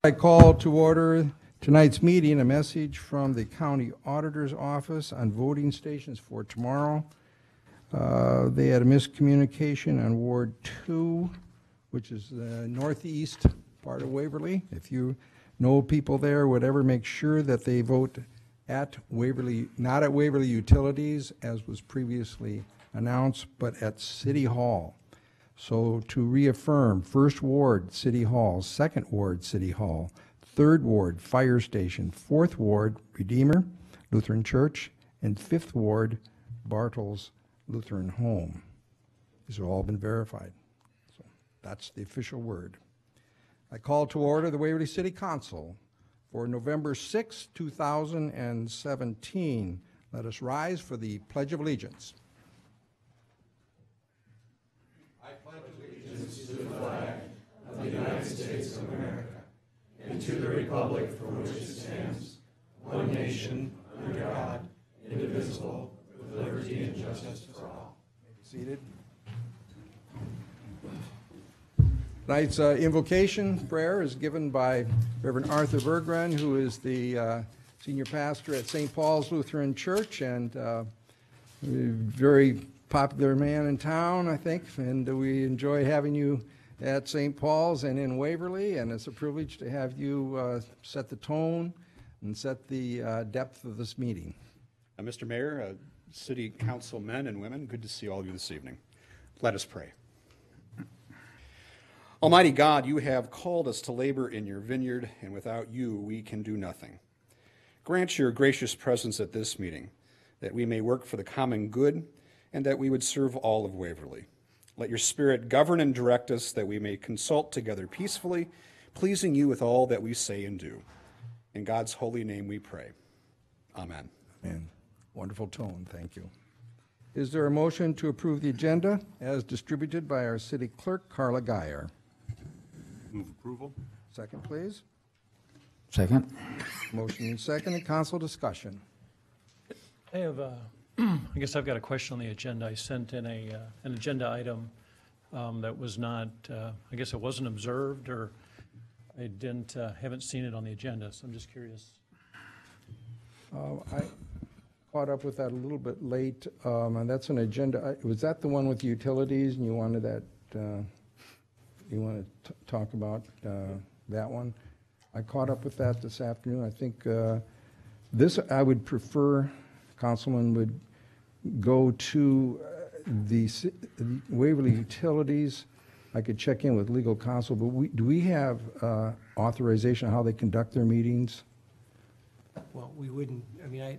I call to order tonight's meeting, a message from the County Auditor's Office on voting stations for tomorrow. They had a miscommunication on Ward 2, which is the northeast part of Waverly. If you know people there, whatever, make sure that they vote at Waverly, not at Waverly Utilities, as was previously announced, but at City Hall. So to reaffirm, 1st Ward, City Hall, 2nd Ward, City Hall, 3rd Ward, Fire Station, 4th Ward, Redeemer Lutheran Church, and 5th Ward, Bartles Lutheran Home. These have all been verified. So that's the official word. I call to order the Waverly City Council for November 6, 2017. Let us rise for the Pledge of Allegiance. To the flag of the United States of America and to the republic for which it stands, one nation, under God, indivisible, with liberty and justice for all. Be seated. Tonight's invocation prayer is given by Reverend Arthur Berggren, who is the senior pastor at St. Paul's Lutheran Church and a very popular man in town, I think, and we enjoy having you at St. Paul's and in Waverly, and it's a privilege to have you set the tone and set the depth of this meeting. Mr. Mayor, City Council men and women, good to see all of you this evening. Let us pray. Almighty God, you have called us to labor in your vineyard, and without you we can do nothing. Grant your gracious presence at this meeting, that we may work for the common good and that we would serve all of Waverly. Let your Spirit govern and direct us, that we may consult together peacefully, pleasing you with all that we say and do. In God's holy name we pray. Amen. Amen. Wonderful tone, thank you. Is there a motion to approve the agenda as distributed by our city clerk, Carla Geyer? Move approval. Second, please. Second. Motion and second, and council discussion. I have I guess I've got a question on the agenda. I sent in an agenda item that was not, I guess it wasn't observed, or I haven't seen it on the agenda, so I'm just curious. I caught up with that a little bit late, and that's an agenda. Was that the one with utilities, and you wanted that, you want to talk about that one? I caught up with that this afternoon. I think this, I would prefer, Councilman would go to the Waverly Utilities. I could check in with legal counsel, but do we have authorization on how they conduct their meetings? Well, we wouldn't, I mean,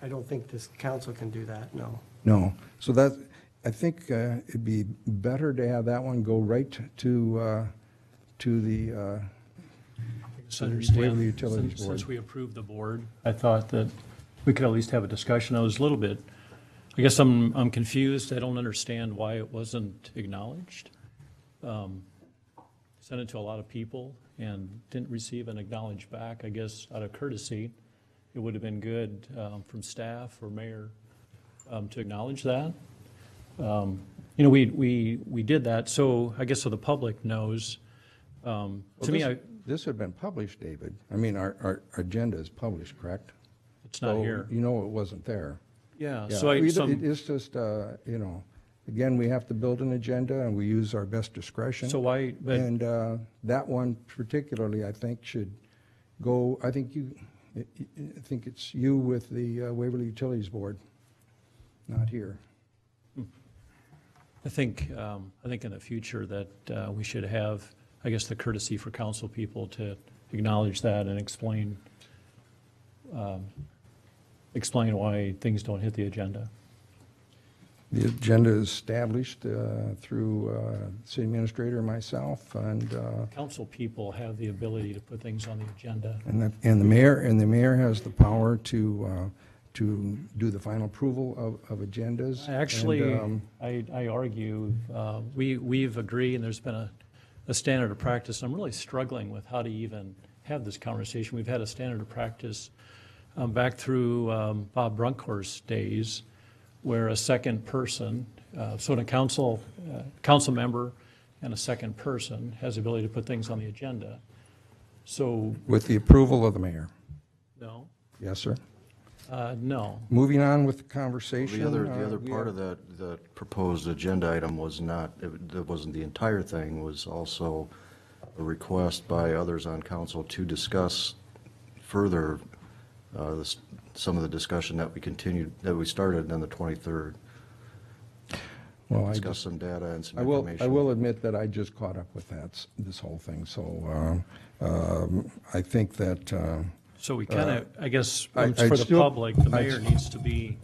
I don't think this council can do that, no. No. So that, I think it'd be better to have that one go right to the Waverly Utilities Board. Since we approved the board, I thought that we could at least have a discussion. I was a little bit, I guess I'm confused. I don't understand why it wasn't acknowledged. Sent it to a lot of people and didn't receive an acknowledged back. I guess out of courtesy, it would have been good from staff or mayor to acknowledge that. You know, we did that, so I guess so the public knows. Well, to me, this had been published, David. I mean, our agenda is published, correct? it's not So, here. You know it wasn't there. Yeah, Yeah, so it's just, you know, again, we have to build an agenda and we use our best discretion. so why, but And that one particularly, I think, should go, I think it's you with the Waverly Utilities Board, not here. I think in the future that we should have, I guess, the courtesy for council people to acknowledge that and explain why things don't hit the agenda. The agenda is established through city administrator and myself, and Council people have the ability to put things on the agenda. the mayor has the power to do the final approval of agendas. Actually, And, I argue, we've agreed, and there's been a standard of practice. I'm really struggling with how to even have this conversation. We've had a standard of practice back through Bob Brunkhorst's days, where a second person, so a council member and a second person has the ability to put things on the agenda. So, with the approval of the mayor. no, Yes, sir. no. Moving on with the conversation. The other we part have- of that proposed agenda item was not, it wasn't the entire thing, was also a request by others on council to discuss further some of the discussion that we started on the 23rd. Well, Discuss some data and some I information. will admit that I just caught up with this whole thing, so I think that, So we kind of, I guess, I'd for the still- public, the I'd- mayor needs to be,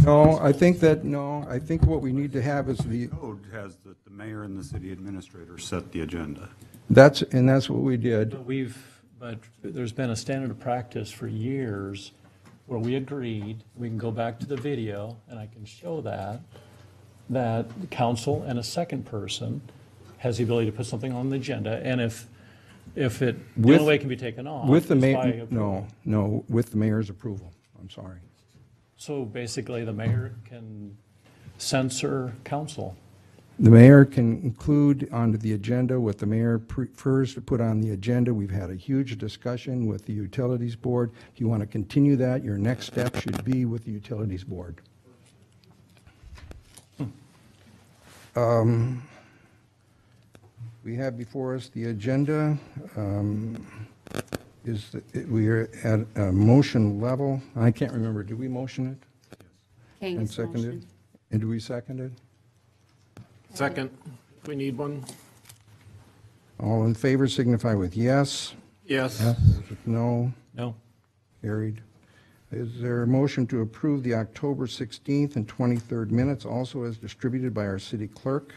I think what we need to have is Code has that the mayor and the city administrator set the agenda. that's what we did. but there's been a standard of practice for years where we agreed, we can go back to the video, and I can show that the council and a second person has the ability to put something on the agenda, and if the With- only way it can be taken off With the is by mayor, approval. no, with the mayor's approval. I'm sorry. So basically, the mayor can censor council. The mayor can include onto the agenda what the mayor prefers to put on the agenda. We've had a huge discussion with the Utilities Board. If you want to continue that, your next step should be with the Utilities Board. We have before us the agenda. We are at a motion level. I can't remember, did we motion it and Angus second it? motion. And do we second it? Second, if we need one. All in favor signify with yes. Yes. No, No? carried. Is there a motion to approve the October 16th and 23rd minutes, also as distributed by our city clerk?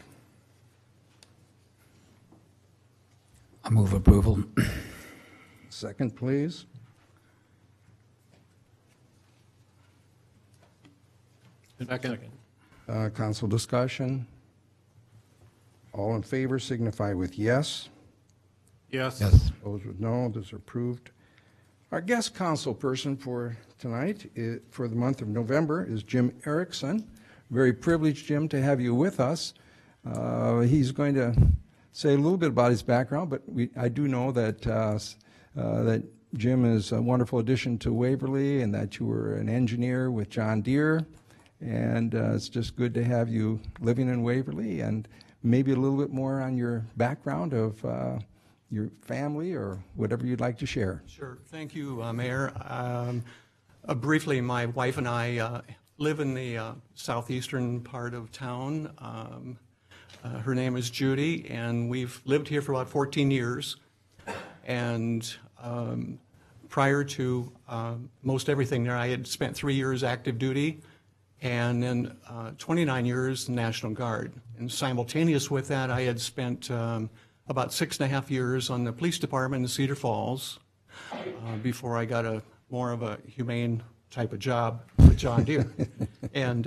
I move approval. Second, please. Second. Council discussion. All in favor signify with yes. Yes. Yes. Those with no, those are approved. Our guest council person for tonight, for the month of November, is Jim Erickson. Very privileged, Jim, to have you with us. He's going to say a little bit about his background, but I do know that that Jim is a wonderful addition to Waverly, and that you were an engineer with John Deere, and it's just good to have you living in Waverly, and maybe a little bit more on your background of your family or whatever you'd like to share. Sure. Thank you, Mayor. Briefly, my wife and I live in the southeastern part of town. Her name is Judy, and we've lived here for about 14 years. And prior to most everything there, I had spent 3 years active duty and then 29 years National Guard. And simultaneous with that, I had spent about 6.5 years on the police department in Cedar Falls before I got more of a humane type of job with John Deere. and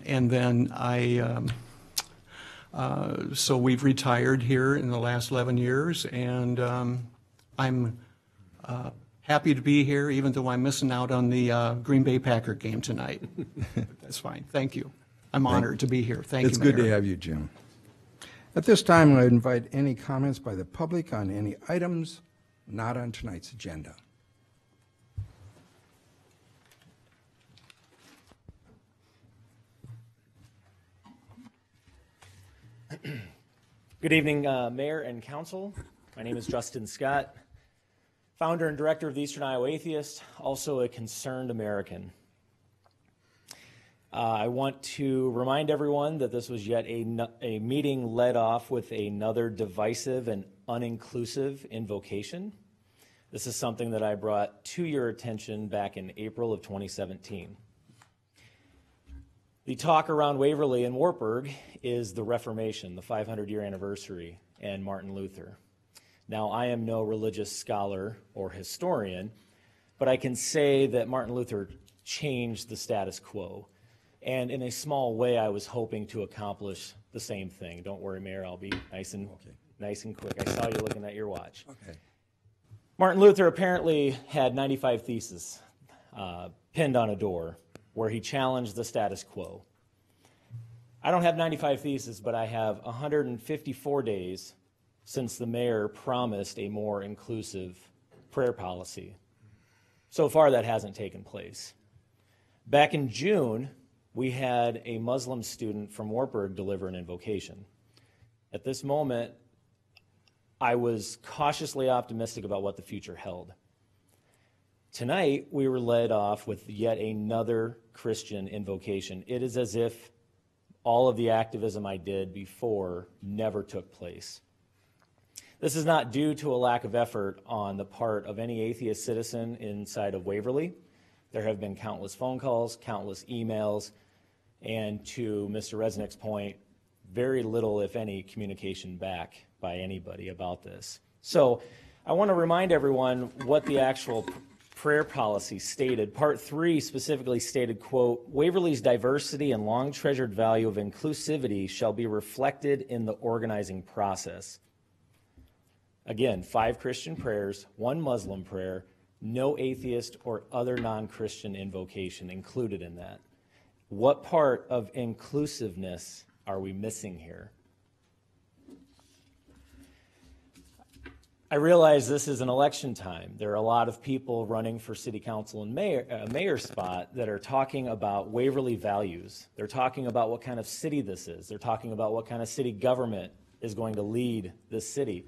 then so we've retired here in the last 11 years, and I'm happy to be here, even though I'm missing out on the Green Bay Packer game tonight. But that's fine. Thank you. I'm honored to be here. Thank you, It's good to Mayor. have you, Jim. At this time, I invite any comments by the public on any items not on tonight's agenda. Good evening, Mayor and Council. My name is Justin Scott, founder and director of the Eastern Iowa Atheist, also a concerned American. I want to remind everyone that this was yet a meeting led off with another divisive and uninclusive invocation. This is something that I brought to your attention back in April of 2017. The talk around Waverly and Wartburg is the Reformation, the 500-year anniversary, and Martin Luther. Now, I am no religious scholar or historian, but I can say that Martin Luther changed the status quo. And in a small way, I was hoping to accomplish the same thing. Don't worry, Mayor, I'll be nice and quick. I saw you looking at your watch. Okay. Martin Luther apparently had 95 theses pinned on a door where he challenged the status quo. I don't have 95 theses, but I have 154 days since the mayor promised a more inclusive prayer policy. So far, that hasn't taken place. Back in June, we had a Muslim student from Wartburg deliver an invocation. At this moment, I was cautiously optimistic about what the future held. Tonight, we were led off with yet another Christian invocation. It is as if all of the activism I did before never took place. This is not due to a lack of effort on the part of any atheist citizen inside of Waverly. There have been countless phone calls, countless emails, and to Mr. Resnick's point, very little, if any, communication back by anybody about this. So I want to remind everyone what the actual prayer policy stated. Part 3 specifically stated, quote, Waverly's diversity and long treasured value of inclusivity shall be reflected in the organizing process. Again, 5 Christian prayers, 1 Muslim prayer, no atheist or other non-Christian invocation included in that. What part of inclusiveness are we missing here? I realize this is an election time. There are a lot of people running for city council and mayor spot that are talking about Waverly values. They're talking about what kind of city this is. They're talking about what kind of city government is going to lead this city.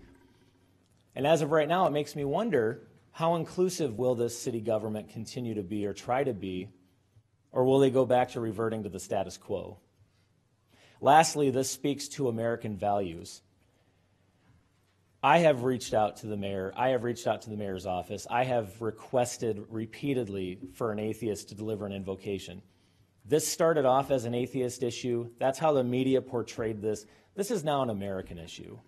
And as of right now, it makes me wonder, how inclusive will this city government continue to be or try to be, or will they go back to reverting to the status quo? Lastly, this speaks to American values. I have reached out to the mayor. I have reached out to the mayor's office. I have requested repeatedly for an atheist to deliver an invocation. This started off as an atheist issue. That's how the media portrayed this. This is now an American issue.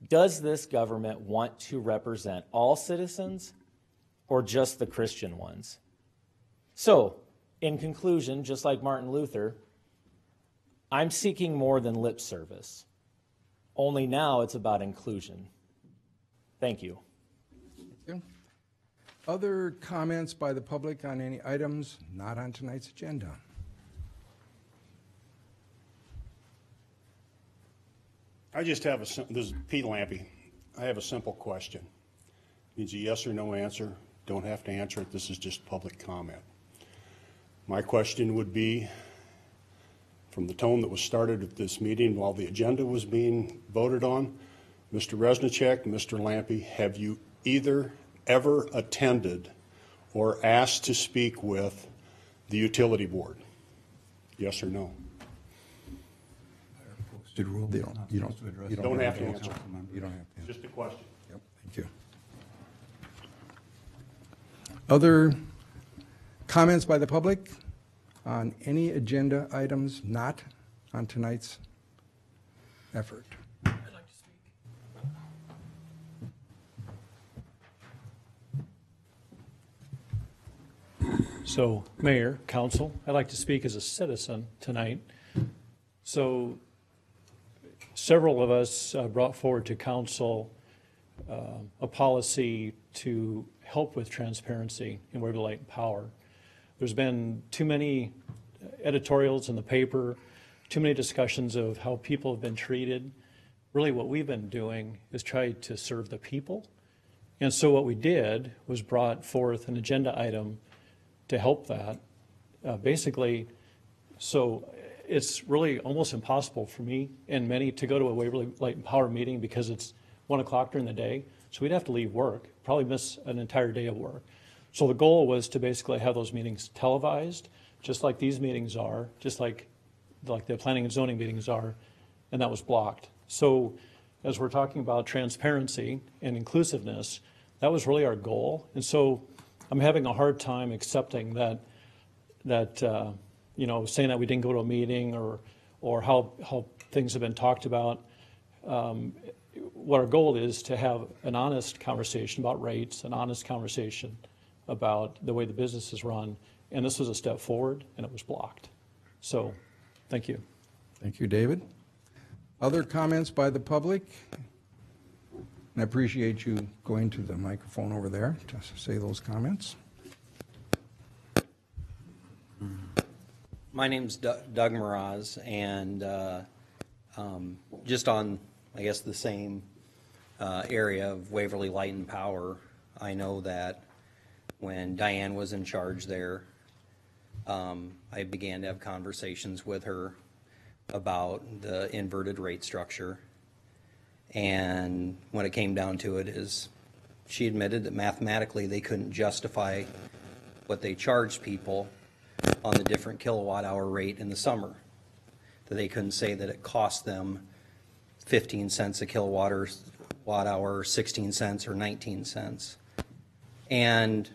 Does this government want to represent all citizens or just the Christian ones? So, in conclusion, just like Martin Luther, I'm seeking more than lip service. Only now it's about inclusion. Thank you. Thank you. Other comments by the public on any items not on tonight's agenda? I just have this is Pete Lampy. I have a simple question. Needs a yes or no answer. Don't have to answer it. This is just public comment. My question would be, from the tone that was started at this meeting while the agenda was being voted on, Mr. Resnick, Mr. Lampy, have you either ever attended or asked to speak with the utility board? Yes or no? You don't Don't have to answer. You don't have to. Just a question. Yep, thank you. Other comments by the public on any agenda items not on tonight's effort? I'd like to speak. So, Mayor, Council, I'd like to speak as a citizen tonight. So, several of us brought forward to Council a policy to help with transparency in Waverly Light and Power. There's been too many editorials in the paper, too many discussions of how people have been treated. Really what we've been doing is try to serve the people. And so what we did was brought forth an agenda item to help that. Basically, so it's really almost impossible for me and many to go to a Waverly Light and Power meeting because it's 1 o'clock during the day. So we'd have to leave work, probably miss an entire day of work. So the goal was to basically have those meetings televised, just like these meetings are, just like the planning and zoning meetings are, and that was blocked. So as we're talking about transparency and inclusiveness, that was really our goal. And so I'm having a hard time accepting that saying that we didn't go to a meeting or how things have been talked about. What our goal is to have an honest conversation about rates, an honest conversation about the way the business is run, and this was a step forward, and it was blocked. So, thank you. Thank you, David. Other comments by the public? And I appreciate you going to the microphone over there to say those comments. My name's Doug Mraz, and just on, I guess, the same area of Waverly Light and Power, I know that when Diane was in charge there, I began to have conversations with her about the inverted rate structure. And when it came down to it is she admitted that mathematically they couldn't justify what they charged people on the different kilowatt hour rate in the summer. That they couldn't say that it cost them 15 cents a kilowatt hour, 16 cents or 19 cents. And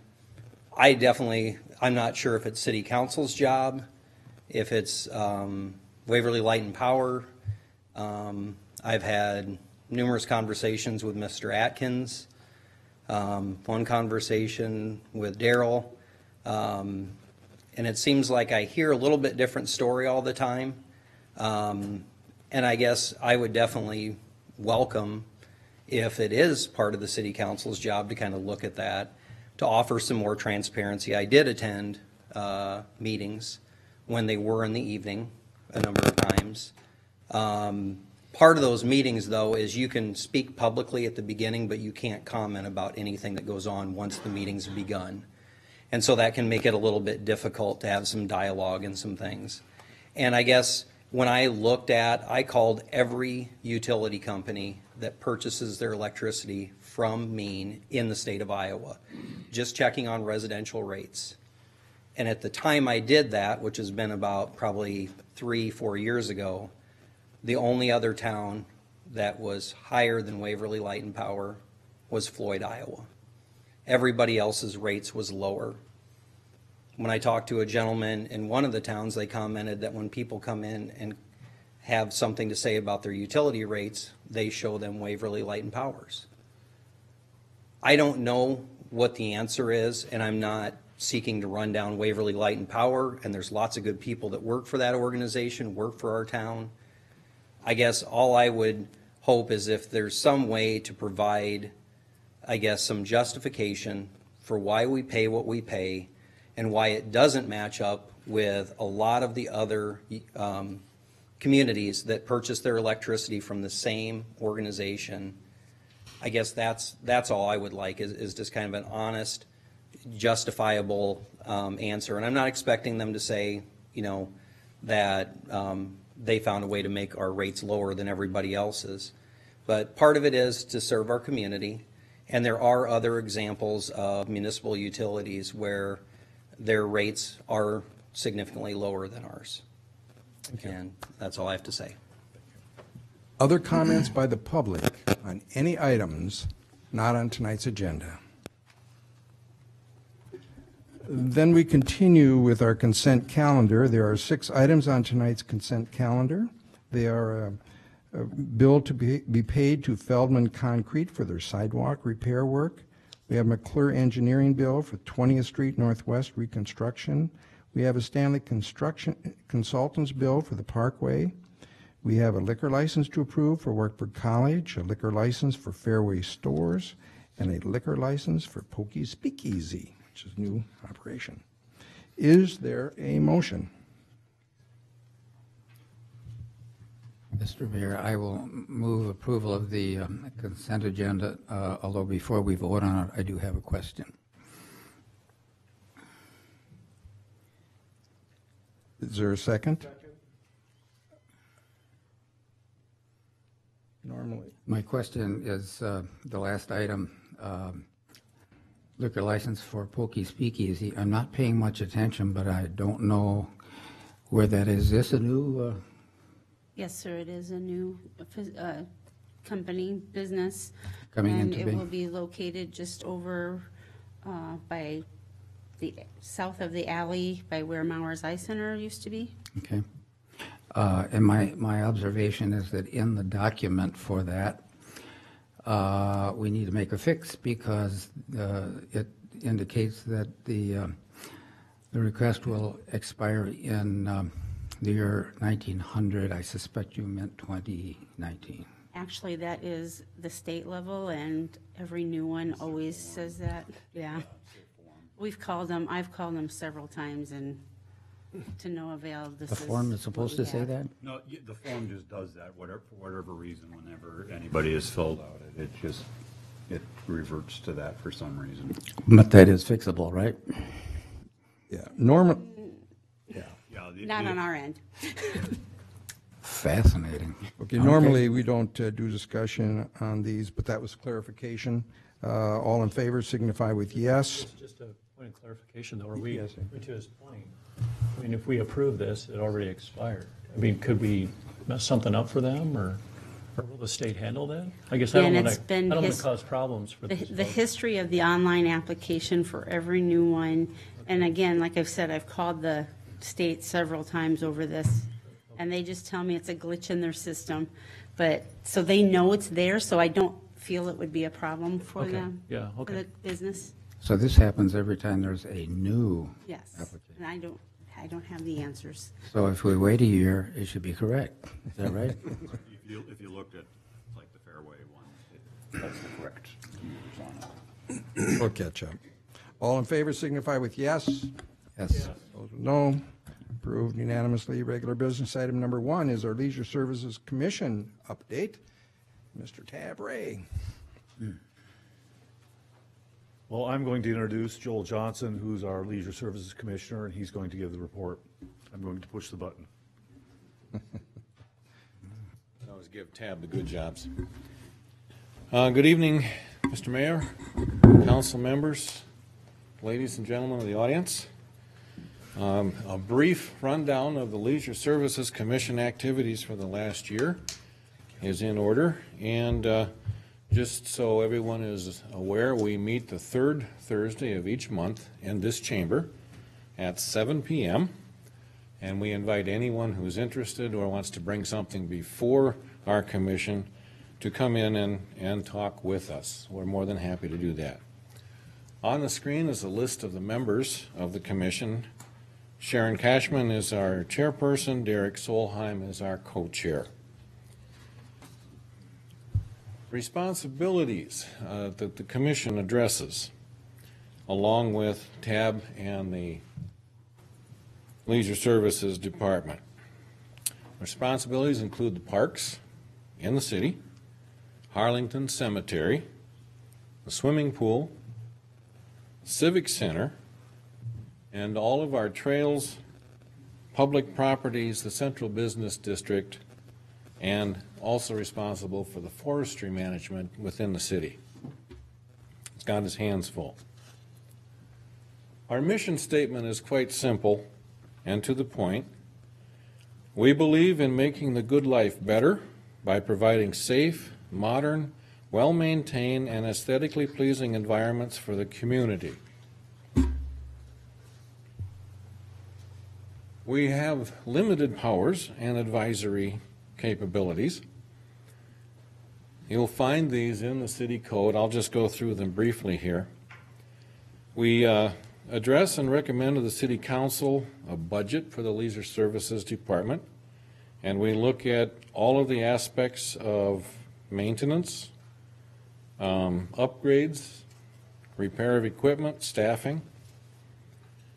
I'm not sure if it's city council's job, if it's Waverly Light and Power. I've had numerous conversations with Mr. Atkins, one conversation with Daryl, and it seems like I hear a little bit different story all the time. And I guess I would definitely welcome if it is part of the city council's job to kind of look at that, to offer some more transparency. I did attend meetings when they were in the evening a number of times. Part of those meetings, though, is you can speak publicly at the beginning, but you can't comment about anything that goes on once the meeting's begun. And so that can make it a little bit difficult to have some dialogue and some things. And I guess when I called every utility company that purchases their electricity from Mean in the state of Iowa, just checking on residential rates. And at the time I did that, which has been about probably 3-4 years ago, the only other town that was higher than Waverly Light and Power was Floyd, Iowa. Everybody else's rates was lower. When I talked to a gentleman in one of the towns, they commented that when people come in and have something to say about their utility rates, they show them Waverly Light and Powers. I don't know what the answer is, and I'm not seeking to run down Waverly Light and Power, and there's lots of good people that work for that organization, work for our town. I guess all I would hope is if there's some way to provide, I guess, some justification for why we pay what we pay and why it doesn't match up with a lot of the other communities that purchase their electricity from the same organization. I guess that's all I would like is just kind of an honest, justifiable answer. And I'm not expecting them to say, that they found a way to make our rates lower than everybody else's. But part of it is to serve our community. And there are other examples of municipal utilities where their rates are significantly lower than ours. And that's all I have to say. Other comments by the public on any items not on tonight's agenda? Then we continue with our consent calendar. There are 6 items on tonight's consent calendar. They are a bill to be paid to Feldman Concrete for their sidewalk repair work. We have McClure Engineering bill for 20th Street Northwest reconstruction. We have a Stanley Construction Consultants bill for the Parkway. We have a liquor license to approve for Wartburg College, a liquor license for Fairway Stores, and a liquor license for Pokey's Speakeasy, which is new operation. Is there a motion? Mr. Mayor, I will move approval of the consent agenda, although before we vote on it, I do have a question. Is there a second? Normally. My question is the last item, liquor license for Pokey Speakeasy. I'm not paying much attention, but I don't know where that is. Is this a new? Yes, sir, it is a new company, business. Coming into And being. it will be located just over by the south of the alley by where Mauer's Eye Center used to be. Okay. And my observation is that in the document for that, we need to make a fix because it indicates that the request will expire in the year 1900. I suspect you meant 2019. Actually, that is the state level, and every new one always says that. Yeah. I've called them several times, and to no avail. This The form is supposed to what we say have. that? No, the form just does that, whatever, for whatever reason, whenever anybody has filled out it reverts to that for some reason. But that is fixable, right? Yeah, Yeah. Not on our end. Fascinating. okay, normally we don't do discussion on these, but that was clarification. All in favor signify with yes. Just a point of clarification, though, are we, Yes, sir. to his point, I mean, if we approve this, it already expired. I mean, could we mess something up for them, or will the state handle that? I guess I Yeah, don't and want it's to, I been don't want his- to cause problems for The these the folks. history of the online application for every new one, and again, like I've said, I've called the state several times over this, and they just tell me it's a glitch in their system. But, so they know it's there, so I don't feel it would be a problem for Okay, them. yeah, For okay. the business, So this happens every time there's a new yes. application. And I don't have the answers. So if we wait a year, it should be correct. Is that right? If you looked at, like, the Fairway one, that's the correct years on it. We'll catch up. All in favor signify with yes. Yes. Those with no. Approved unanimously. Regular business item number 1 is our Leisure Services Commission update. Mr. Tab Ray. Well, I'm going to introduce Joel Johnson, who's our Leisure Services Commissioner, and he's going to give the report. I'm going to push the button. Always give Tab the good jobs. Good evening, Mr. Mayor, council members, ladies and gentlemen of the audience. A brief rundown of the Leisure Services Commission activities for the last year is in order. And just so everyone is aware, we meet the third Thursday of each month in this chamber at 7 p.m. And we invite anyone who's interested or wants to bring something before our commission to come in and talk with us. We're more than happy to do that. On the screen is a list of the members of the commission. Sharon Cashman is our chairperson. Derek Solheim is our co-chair. Responsibilities that the commission addresses, along with TAB and the Leisure Services Department. Responsibilities include the parks in the city, Harlington Cemetery, the swimming pool, Civic Center, and all of our trails, public properties, the Central Business District, and also responsible for the forestry management within the city. He's got his hands full. Our mission statement is quite simple and to the point. We believe in making the good life better by providing safe, modern, well-maintained, and aesthetically pleasing environments for the community. We have limited powers and advisory capabilities. You'll find these in the city code. I'll just go through them briefly here. We address and recommend to the city council a budget for the Leisure Services Department, and we look at all of the aspects of maintenance, upgrades, repair of equipment, staffing.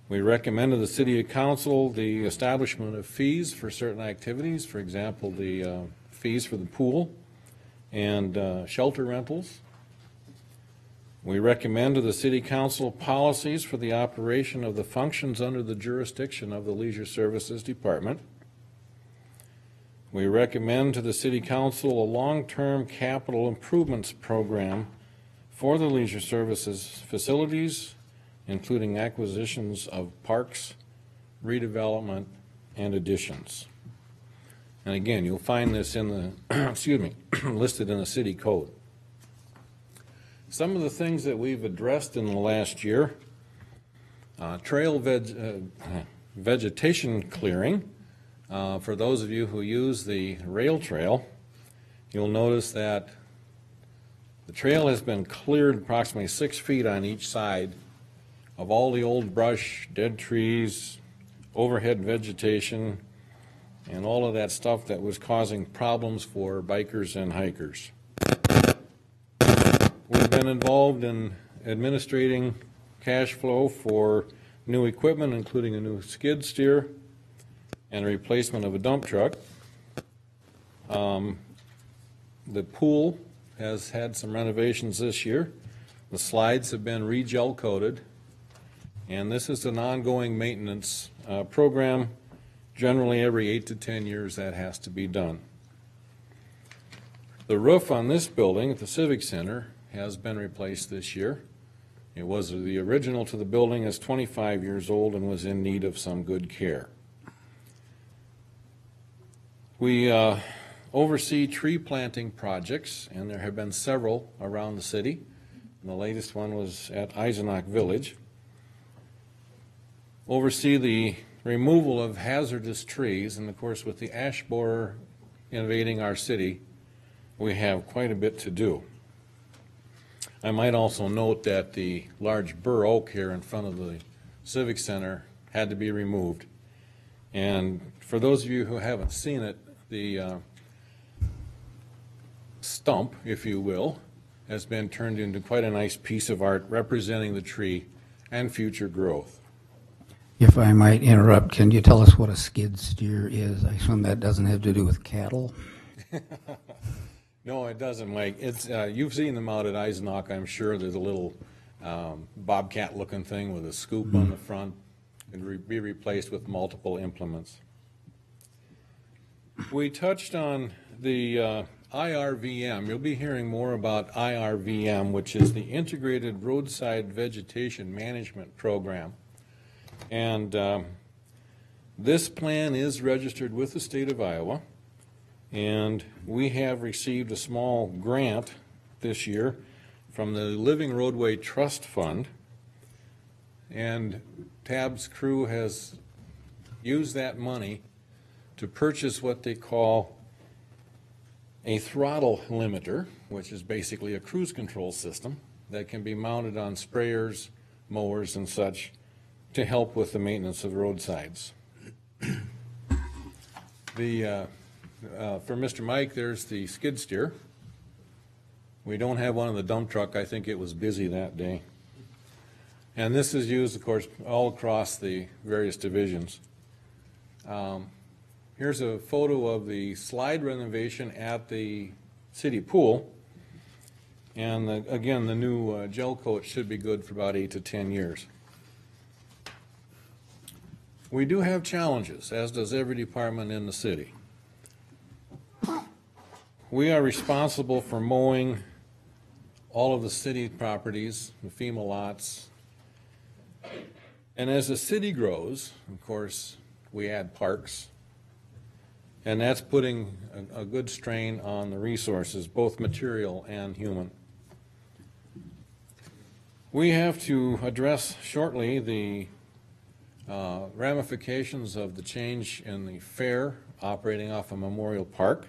We recommend to the city council the establishment of fees for certain activities, for example, the fees for the pool and shelter rentals. We recommend to the city council policies for the operation of the functions under the jurisdiction of the Leisure Services Department. We recommend to the city council a long-term capital improvements program for the Leisure Services facilities, including acquisitions of parks, redevelopment, and additions. And again, you'll find this in the, excuse me, listed in the city code. Some of the things that we've addressed in the last year, trail vegetation clearing. For those of you who use the rail trail, you'll notice that the trail has been cleared approximately 6 feet on each side of all the old brush, dead trees, overhead vegetation, and all of that stuff that was causing problems for bikers and hikers. We've been involved in administrating cash flow for new equipment, including a new skid steer, and a replacement of a dump truck. The pool has had some renovations this year. The slides have been re-gel coated, and this is an ongoing maintenance program. Generally, every 8 to 10 years that has to be done. The roof on this building at the Civic Center has been replaced this year. It was the original to the building, is 25 years old and was in need of some good care. We oversee tree planting projects, and there have been several around the city. And the latest one was at Eisenach Village. Oversee the removal of hazardous trees, and of course with the ash borer invading our city, we have quite a bit to do. I might also note that the large bur oak here in front of the Civic Center had to be removed. And for those of you who haven't seen it, the stump, if you will, has been turned into quite a nice piece of art representing the tree and future growth. If I might interrupt, can you tell us what a skid steer is? I assume that doesn't have to do with cattle? No, it doesn't, Mike. It's you've seen them out at Eisenach, I'm sure. There's a little bobcat-looking thing with a scoop on the front and be replaced with multiple implements. We touched on the IRVM. You'll be hearing more about IRVM, which is the Integrated Roadside Vegetation Management Program. And this plan is registered with the state of Iowa, and we have received a small grant this year from the Living Roadway Trust Fund, and TAB's crew has used that money to purchase what they call a throttle limiter, which is basically a cruise control system that can be mounted on sprayers, mowers, and such to help with the maintenance of roadsides. For Mr. Mike, there's the skid steer. We don't have one in the dump truck. I think it was busy that day. And this is used, of course, all across the various divisions. Here's a photo of the slide renovation at the city pool. And again, the new gel coat should be good for about 8 to 10 years. We do have challenges, as does every department in the city. We are responsible for mowing all of the city properties, the FEMA lots. And as the city grows, of course, we add parks. And that's putting a good strain on the resources, both material and human. We have to address shortly the ramifications of the change in the fare operating off of Memorial Park.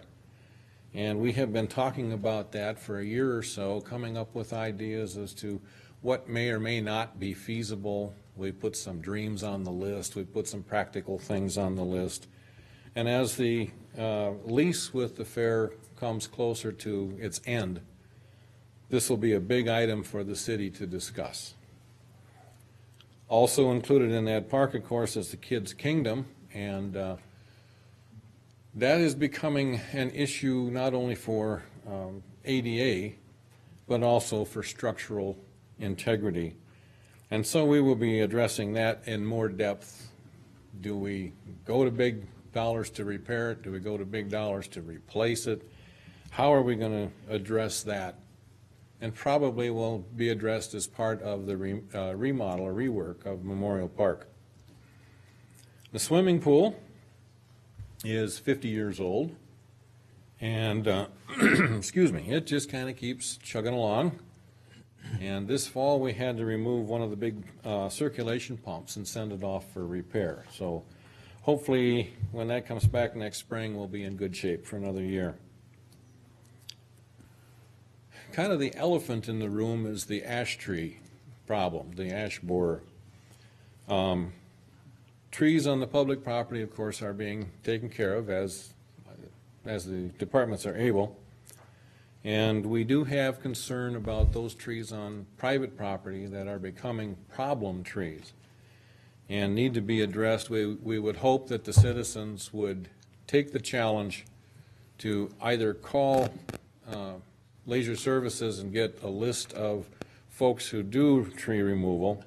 And we have been talking about that for a year or so, coming up with ideas as to what may or may not be feasible. We put some dreams on the list. We put some practical things on the list. And as the lease with the fair comes closer to its end, this will be a big item for the city to discuss. Also included in that park, of course, is the Kids Kingdom, and that is becoming an issue not only for ADA, but also for structural integrity. And so we will be addressing that in more depth. Do we go to big dollars to repair it? Do we go to big dollars to replace it? How are we going to address that? And probably will be addressed as part of the remodel or rework of Memorial Park. The swimming pool is 50 years old, and excuse me, it just kind of keeps chugging along. And this fall we had to remove one of the big circulation pumps and send it off for repair. So hopefully when that comes back next spring, we'll be in good shape for another year. Kind of the elephant in the room is the ash tree problem, the ash borer. Trees on the public property, of course, are being taken care of as the departments are able. And we do have concern about those trees on private property that are becoming problem trees. and need to be addressed. We would hope that the citizens would take the challenge to either call Leisure Services and get a list of folks who do tree removal,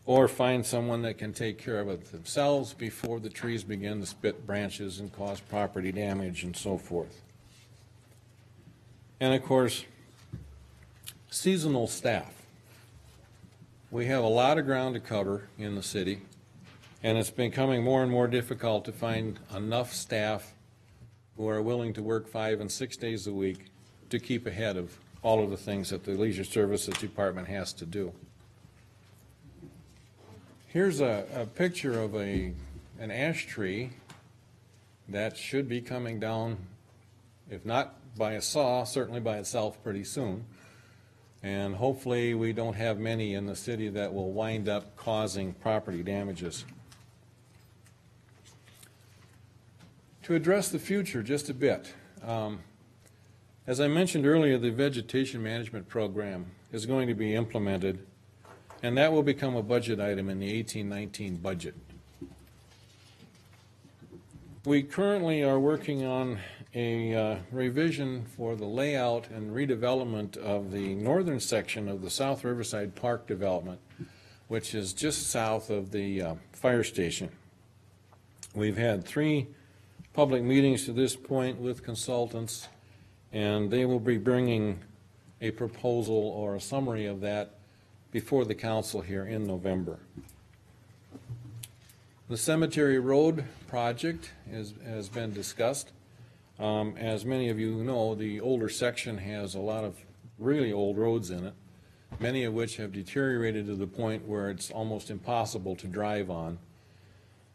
or find someone that can take care of it themselves before the trees begin to spit branches and cause property damage and so forth. And of course, seasonal staff. We have a lot of ground to cover in the city, and it's becoming more and more difficult to find enough staff who are willing to work 5 and 6 days a week to keep ahead of all of the things that the Leisure Services Department has to do. Here's a picture of an ash tree that should be coming down, if not by a saw, certainly by itself pretty soon. And hopefully we don't have many in the city that will wind up causing property damages. To address the future just a bit, as I mentioned earlier, the vegetation management program is going to be implemented, and that will become a budget item in the 18-19 budget. We currently are working on a revision for the layout and redevelopment of the northern section of the South Riverside Park development, which is just south of the fire station. We've had 3 public meetings to this point with consultants, and they will be bringing a proposal or a summary of that before the council here in November. The Cemetery Road project has been discussed. As many of you know, the older section has a lot of really old roads in it, many of which have deteriorated to the point where it's almost impossible to drive on.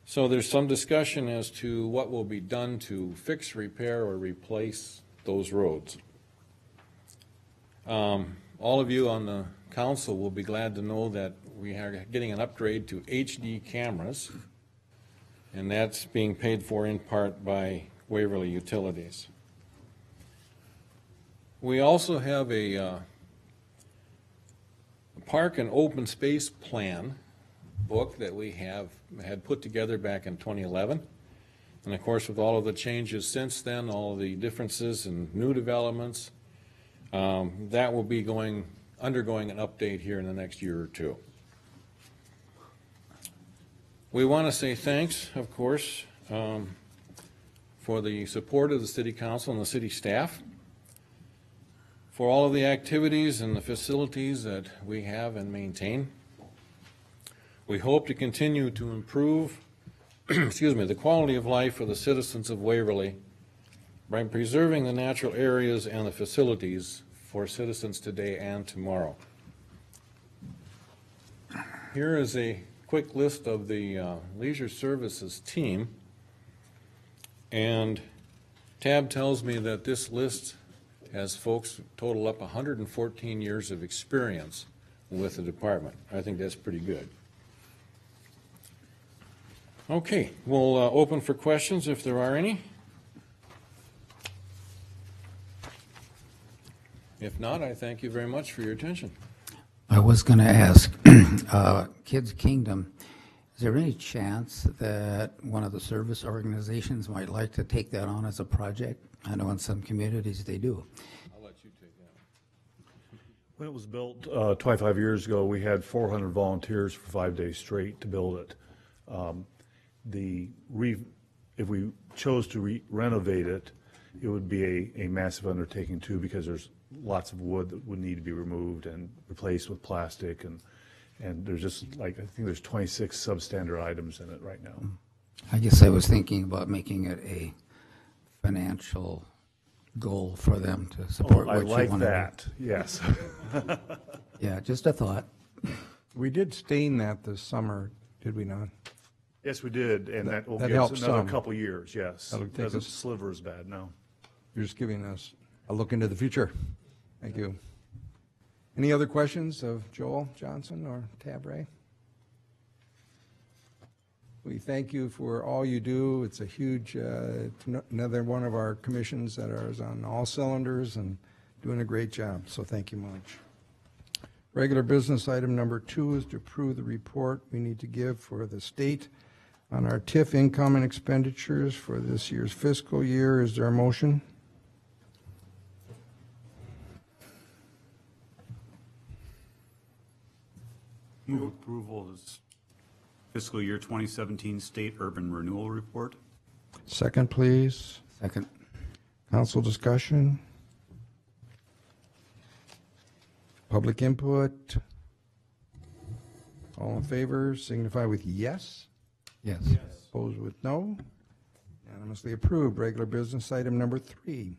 So there's some discussion as to what will be done to fix, repair, or replace those roads. All of you on the council will be glad to know that we are getting an upgrade to HD cameras, and that's being paid for in part by Waverly Utilities. We also have a park and open space plan book that we had put together back in 2011. And of course, with all of the changes since then, all of the differences and new developments, that will be undergoing an update here in the next year or two. We want to say thanks, of course, for the support of the City Council and the city staff, for all of the activities and the facilities that we have and maintain. We hope to continue to improve the quality of life for the citizens of Waverly by preserving the natural areas and the facilities for citizens today and tomorrow. Here is a quick list of the Leisure Services team, and Tab tells me that this list has folks total up 114 years of experience with the department. I think that's pretty good. Okay, we'll open for questions if there are any. If not, I thank you very much for your attention. I was going to ask, Kids Kingdom, is there any chance that one of the service organizations might like to take that on as a project? I know in some communities they do. I'll let you take that. When it was built 25 years ago, we had 400 volunteers for 5 days straight to build it. If we chose to renovate it, it would be a massive undertaking too, because there's lots of wood that would need to be removed and replaced with plastic, and there's just I think there's 26 substandard items in it right now. I guess I was thinking about making it a financial goal for them to support what you want to do. I like that, yes. Yeah, just a thought. We did stain that this summer, did we not? Yes, we did, and that will that give us helps another some. couple years, yes. That'll take Doesn't us- sliver as bad, no. You're just giving us a look into the future. Thank you. Any other questions of Joel Johnson or Tab Ray? We thank you for all you do. It's a huge, another one of our commissions that is on all cylinders and doing a great job, so thank you much. Regular business item number 2 is to approve the report we need to give for the state on our TIF income and expenditures for this year's fiscal year. Is there a motion? Move approval of this fiscal year 2017 State Urban Renewal Report. Second, please. Second. Council discussion? Public input? All in favor signify with yes. Yes. Opposed with no. Unanimously approved. Regular business item number 3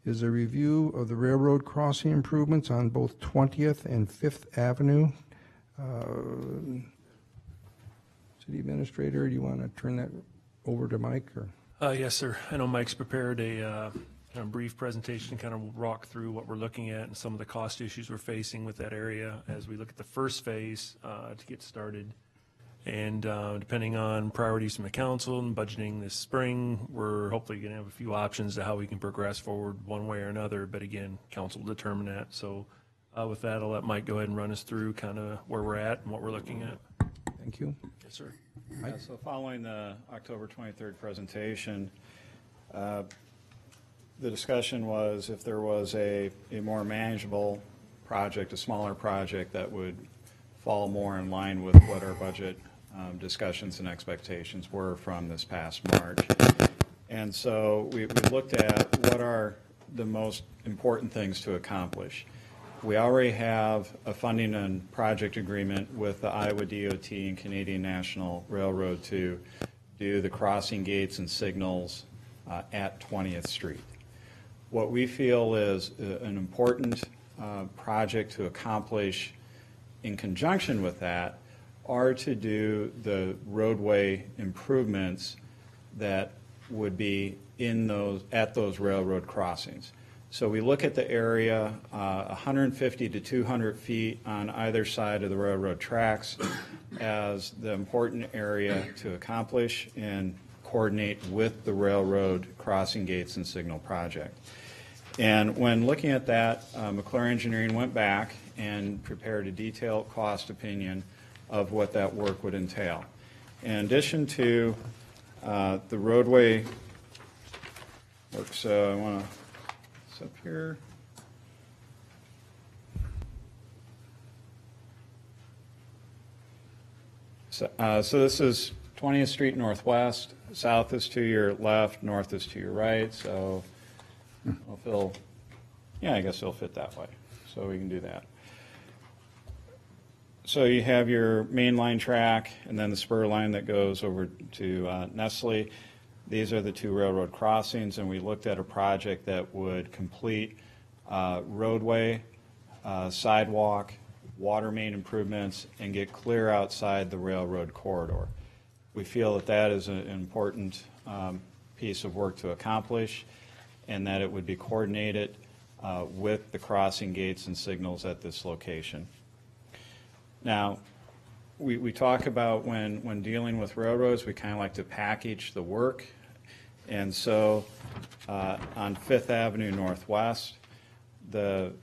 is a review of the railroad crossing improvements on both 20th and 5th Avenue. City Administrator, do you want to turn that over to Mike, or? Yes, sir. I know Mike's prepared a kind of brief presentation, kind of walk through what we're looking at and some of the cost issues we're facing with that area as we look at the first phase to get started. And depending on priorities from the council and budgeting this spring, we're hopefully going to have a few options to how we can progress forward one way or another. But again, council will determine that. So with that, I'll let Mike go ahead and run us through kind of where we're at and what we're looking at. Thank you. Yes, sir. Yeah, so following the October 23rd presentation, the discussion was if there was a more manageable project, a smaller project that would fall more in line with what our budget discussions and expectations were from this past March. And so we looked at what are the most important things to accomplish. We already have a funding and project agreement with the Iowa DOT and Canadian National Railroad to do the crossing gates and signals at 20th Street. What we feel is an important project to accomplish in conjunction with that are to do the roadway improvements that would be at those railroad crossings. So we look at the area 150 to 200 feet on either side of the railroad tracks as the important area to accomplish and coordinate with the railroad crossing gates and signal project. And when looking at that, McClure Engineering went back and prepared a detailed cost opinion of what that work would entail. In addition to the roadway work, so I want to up here. So this is 20th Street Northwest. South is to your left, north is to your right. So I'll fill, yeah, I guess it'll fit that way. So we can do that. So you have your main line track and then the spur line that goes over to Nestle. These are the two railroad crossings, and we looked at a project that would complete roadway, sidewalk, water main improvements, and get clear outside the railroad corridor. We feel that that is an important piece of work to accomplish, and that it would be coordinated with the crossing gates and signals at this location. Now, we talk about when dealing with railroads, we kind of like to package the work. And so on 5th Avenue Northwest, the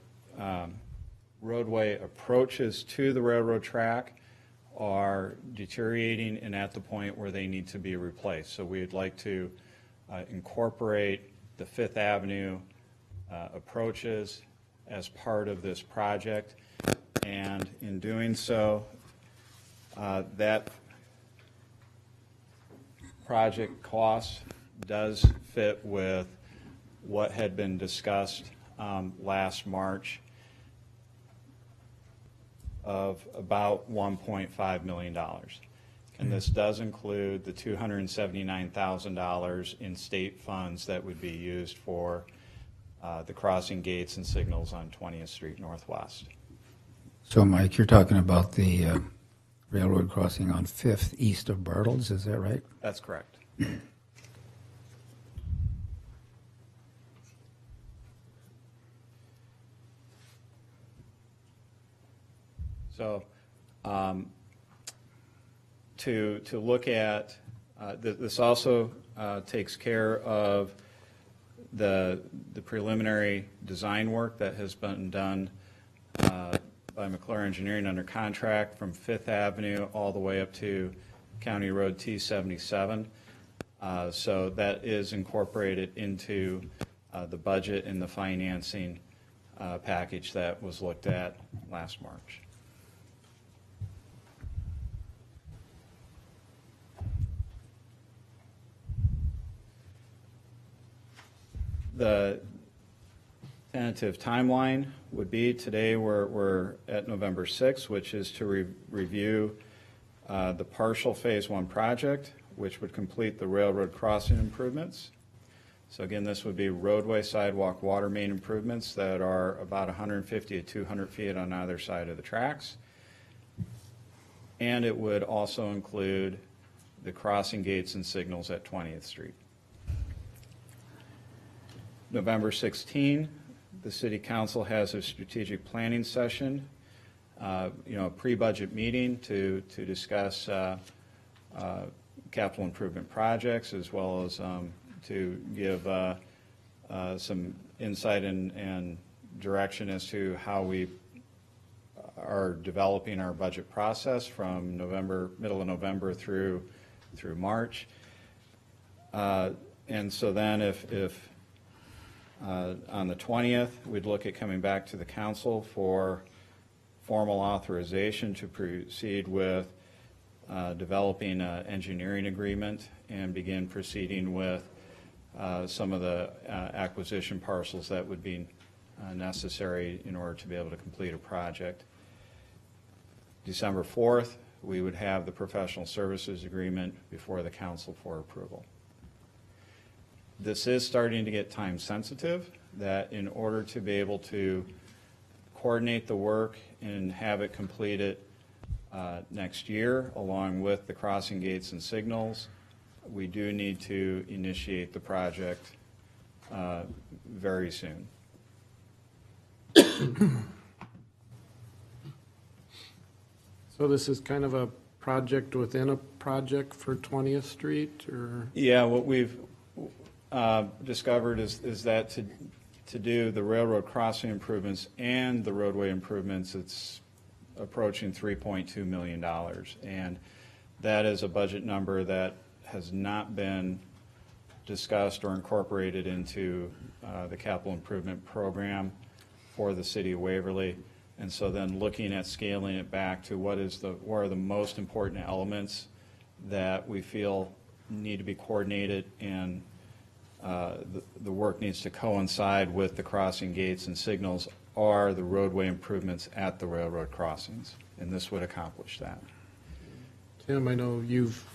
roadway approaches to the railroad track are deteriorating and at the point where they need to be replaced. So we'd like to incorporate the 5th Avenue approaches as part of this project. And in doing so, that project cost does fit with what had been discussed last March of about $1.5 million. And this does include the $279,000 in state funds that would be used for the crossing gates and signals on 20th Street Northwest. So, Mike, you're talking about the railroad crossing on 5th east of Bartles, is that right? That's correct. So to look at, this also takes care of the preliminary design work that has been done by McClure Engineering under contract from Fifth Avenue all the way up to County Road T77. So that is incorporated into the budget and the financing package that was looked at last March. The tentative timeline would be today we're at November 6th, which is to review the partial Phase 1 project, which would complete the railroad crossing improvements. So again, this would be roadway, sidewalk, water main improvements that are about 150 to 200 feet on either side of the tracks. And it would also include the crossing gates and signals at 20th Street. November 16, the City Council has a strategic planning session, a pre-budget meeting to discuss capital improvement projects, as well as to give some insight and direction as to how we are developing our budget process from middle of November through March. And so then if on the 20th, we'd look at coming back to the council for formal authorization to proceed with developing an engineering agreement and begin proceeding with some of the acquisition parcels that would be necessary in order to be able to complete a project. December 4th, we would have the professional services agreement before the council for approval. This is starting to get time sensitive, that in order to be able to coordinate the work and have it completed next year, along with the crossing gates and signals, we do need to initiate the project very soon. So this is kind of a project within a project for 20th Street, or? Yeah, what we've discovered is that to do the railroad crossing improvements and the roadway improvements, it's approaching $3.2 million. And that is a budget number that has not been discussed or incorporated into the capital improvement program for the city of Waverly. And so then looking at scaling it back to what are the most important elements that we feel need to be coordinated, and the work needs to coincide with the crossing gates and signals, are the roadway improvements at the railroad crossings, and this would accomplish that. Tim, I know you've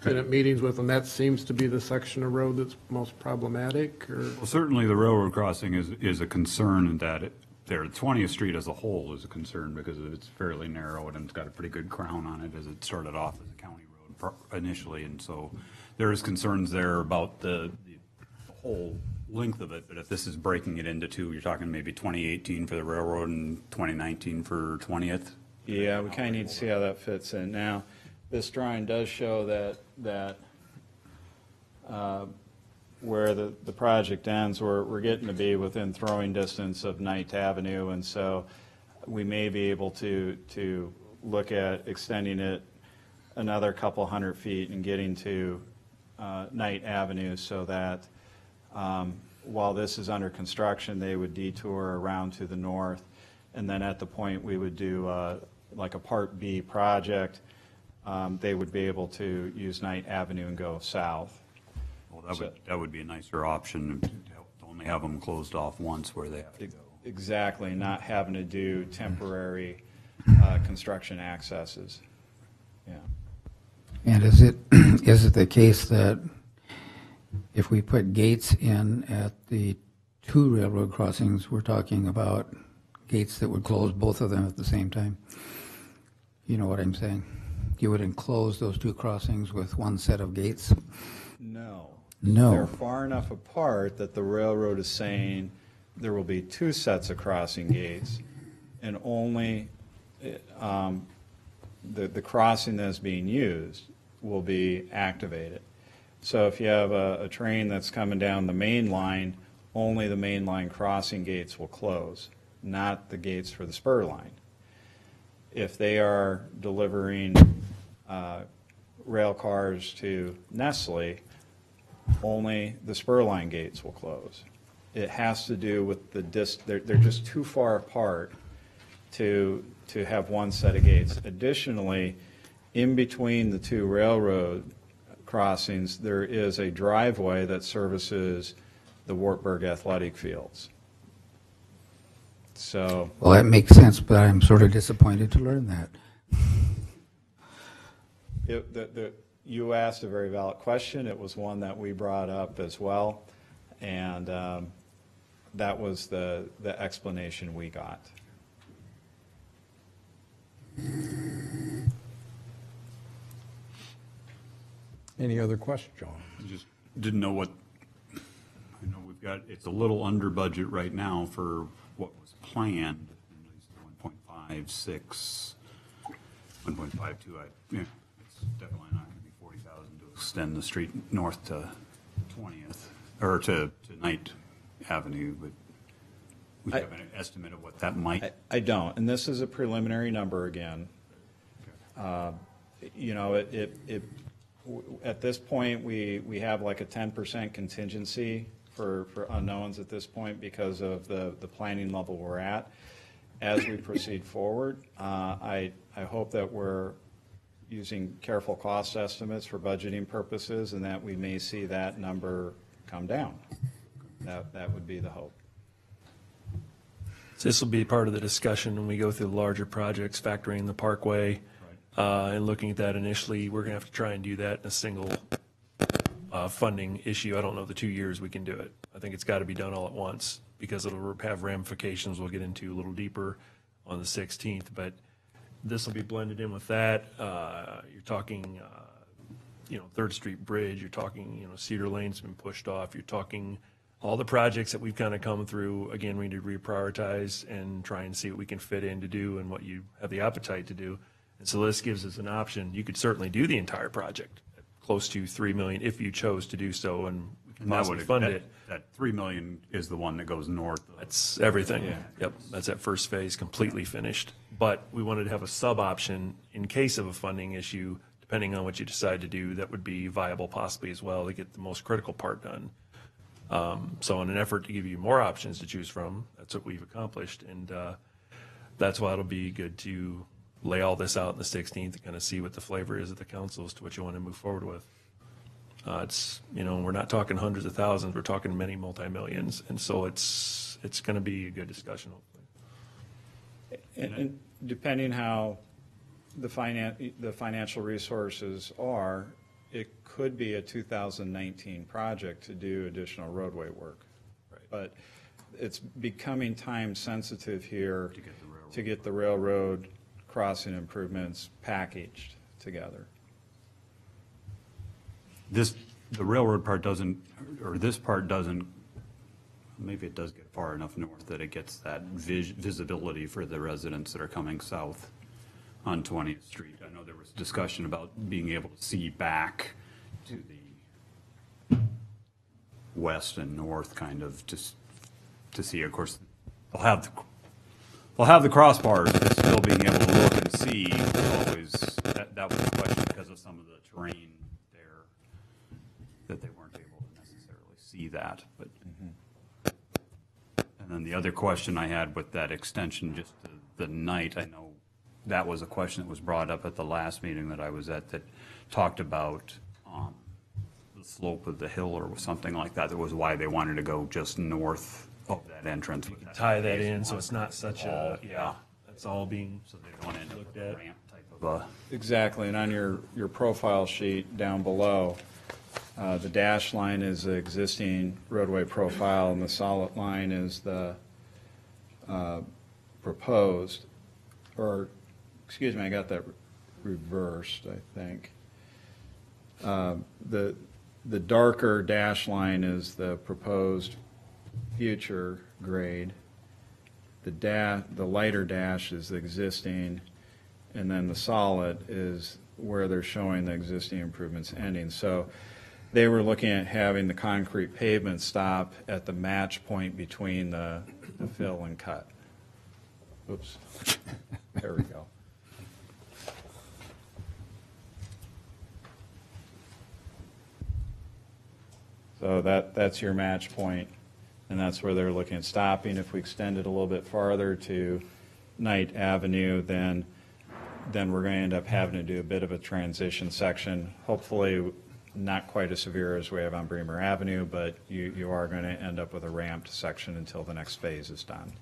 been at meetings with them. That seems to be the section of road that's most problematic, or? Well, certainly the railroad crossing is a concern, in that 20th Street as a whole is a concern because it's fairly narrow and it's got a pretty good crown on it, as it started off as a county road initially, and so there is concerns there about the whole length of it. But if this is breaking it into two, you're talking maybe 2018 for the railroad and 2019 for 20th? Yeah, we kind of need to see how that fits in. Now, this drawing does show that where the project ends, we're getting to be within throwing distance of Ninth Avenue, and so we may be able to look at extending it another couple hundred feet and getting to Ninth Avenue, so that while this is under construction, they would detour around to the north, and then at the point we would do like a Part B project, they would be able to use Ninth Avenue and go south. Well, that would be a nicer option, to only have them closed off once where they have to go. Exactly, not having to do temporary construction accesses. Yeah. And is it the case that if we put gates in at the two railroad crossings, we're talking about gates that would close both of them at the same time? You know what I'm saying? You would enclose those two crossings with one set of gates? No. No. They're far enough apart that the railroad is saying there will be two sets of crossing gates, and only the crossing that's being used will be activated. So if you have a train that's coming down the main line, only the main line crossing gates will close, not the gates for the spur line. if they are delivering rail cars to Nestle, only the spur line gates will close. It has to do with they're just too far apart to have one set of gates. Additionally, in between the two railroad crossings, there is a driveway that services the Wartburg athletic fields. So. Well, that makes sense, but I'm sort of disappointed to learn that. You asked a very valid question. It was one that we brought up as well, and that was the explanation we got. Any other questions, John? I just didn't know what, I know we've got, it's a little under budget right now for what was planned, at least 1.56, 1.52, yeah, it's definitely not going to be 40,000 to extend the street north to 20th, or to Knight Avenue, but we have an estimate of what that might. I don't, and this is a preliminary number again. You know, at this point, we have like a 10% contingency for unknowns at this point because of the planning level we're at. As we proceed forward, I hope that we're using careful cost estimates for budgeting purposes and that we may see that number come down. That would be the hope. So this will be part of the discussion when we go through the larger projects, factoring the Parkway, and looking at that initially. We're going to have to try and do that in a single funding issue. I don't know the 2 years we can do it. I think it's got to be done all at once because it'll have ramifications we'll get into a little deeper on the 16th. But this will be blended in with that. You're talking, 3rd Street Bridge. You're talking, Cedar Lane's been pushed off. You're talking all the projects that we've kind of come through. Again, we need to reprioritize and try and see what we can fit in to do and what you have the appetite to do. And so this gives us an option. You could certainly do the entire project at close to $3 million if you chose to do so, and we can possibly fund it. That $3 million is the one that goes north. That's everything. Yeah. Yep, that's that first phase, completely finished. But we wanted to have a sub-option in case of a funding issue, depending on what you decide to do, that would be viable possibly as well to get the most critical part done. So in an effort to give you more options to choose from, that's what we've accomplished. And that's why it'll be good to lay all this out on the 16th and kind of see what the flavor is of the council as to what you want to move forward with. It's, we're not talking hundreds of thousands, we're talking many multi-millions. And so it's going to be a good discussion, hopefully. And depending how the financial resources are, it could be a 2019 project to do additional roadway work. Right. But it's becoming time sensitive here to get the railroad crossing improvements packaged together. The railroad part doesn't, or this part doesn't, maybe it does get far enough north that it gets that visibility for the residents that are coming south on 20th Street. I know there was discussion about being able to see back to the west and north, kind of, just to see. Of course, they'll have the crossbars, but still being able to look and see was always, that was a question because of some of the terrain there, that they weren't able to necessarily see that. But and then the other question I had with that extension just to the night, I know that was a question that was brought up at the last meeting that I was at that talked about the slope of the hill or something like that. That was why they wanted to go just north of that entrance. Tie that in so it's not such a, it's all being so they don't end up looked with a at. ramp type of a. Exactly, and on your profile sheet down below, the dash line is the existing roadway profile, and the solid line is the proposed, or, excuse me, I got that reversed, I think. The darker dash line is the proposed future grade. The lighter dash is the existing, and then the solid is where they're showing the existing improvements ending. So they were looking at having the concrete pavement stop at the match point between the fill and cut. Oops. There we go. So that's your match point, and that's where they're looking at stopping. If we extend it a little bit farther to Knight Avenue, then we're going to end up having to do a bit of a transition section. Hopefully not quite as severe as we have on Bremer Avenue, but you are going to end up with a ramped section until the next phase is done.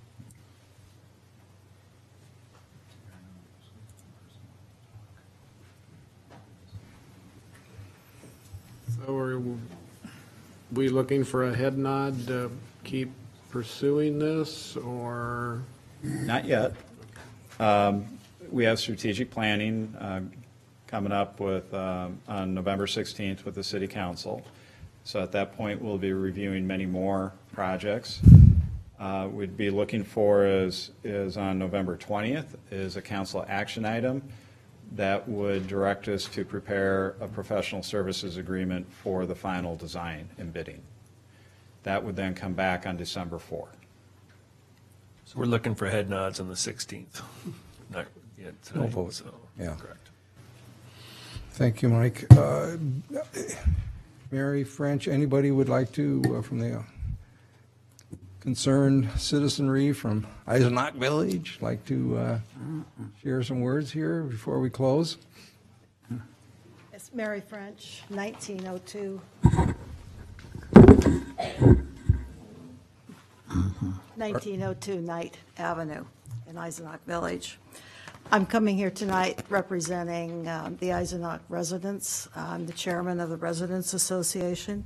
So are we looking for a head nod to keep pursuing this, or? Not yet. We have strategic planning coming up with on November 16th with the City Council. So at that point, we'll be reviewing many more projects. We'd be looking for is on November 20th is a council action item that would direct us to prepare a professional services agreement for the final design and bidding. That would then come back on December 4th. So we're looking for head nods on the 16th. Not yet tonight. No vote. So, Yeah. correct. Thank you, Mike. Mary, French, anybody would like to, from the concerned citizenry from Eisenach Village, like to share some words here before we close? It's Mary French, 1902. 1902 Knight Avenue in Eisenach Village. I'm coming here tonight representing the Eisenach residents. I'm the chairman of the Residents Association.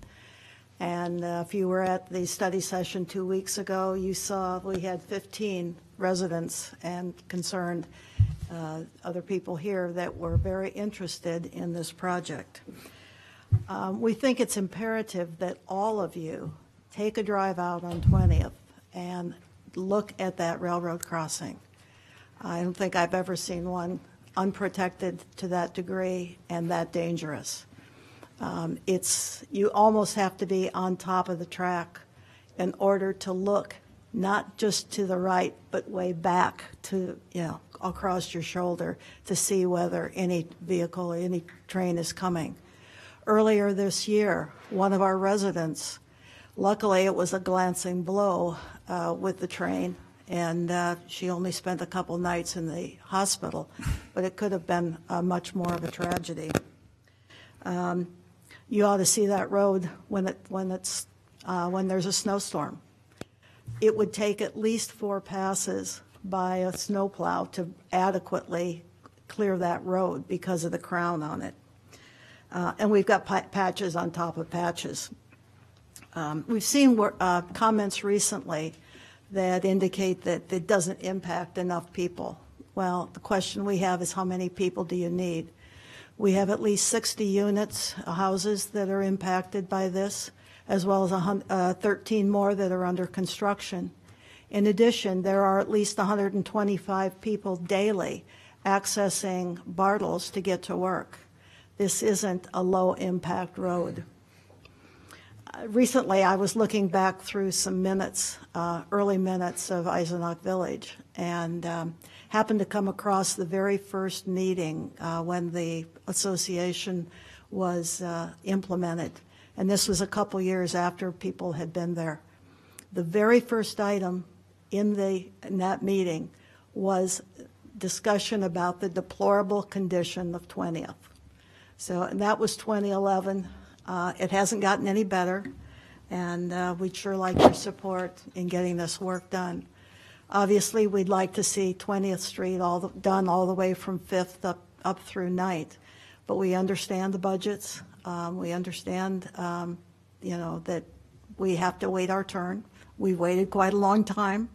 And if you were at the study session 2 weeks ago, you saw we had 15 residents and concerned other people here that were very interested in this project. We think it's imperative that all of you take a drive out on 20th and look at that railroad crossing. I don't think I've ever seen one unprotected to that degree and that dangerous. You almost have to be on top of the track in order to look not just to the right, but way back to, across your shoulder to see whether any vehicle or any train is coming. Earlier this year, one of our residents, luckily it was a glancing blow with the train, and she only spent a couple nights in the hospital, but it could have been much more of a tragedy. You ought to see that road when there's a snowstorm. It would take at least 4 passes by a snowplow to adequately clear that road because of the crown on it. And we've got patches on top of patches. We've seen comments recently that indicate that it doesn't impact enough people. Well, the question we have is how many people do you need? We have at least 60 units, houses that are impacted by this, as well as 13 more that are under construction. In addition, there are at least 125 people daily accessing Bartles to get to work. This isn't a low-impact road. Recently, I was looking back through some minutes, early minutes of Eisenach Village, and happened to come across the very first meeting when the association was implemented. And this was a couple years after people had been there. The very first item in that meeting was discussion about the deplorable condition of 20th. So, and that was 2011. It hasn't gotten any better, and we'd sure like your support in getting this work done. Obviously, we'd like to see 20th Street done all the way from 5th up through 9th, but we understand the budgets. We understand, that we have to wait our turn. We've waited quite a long time,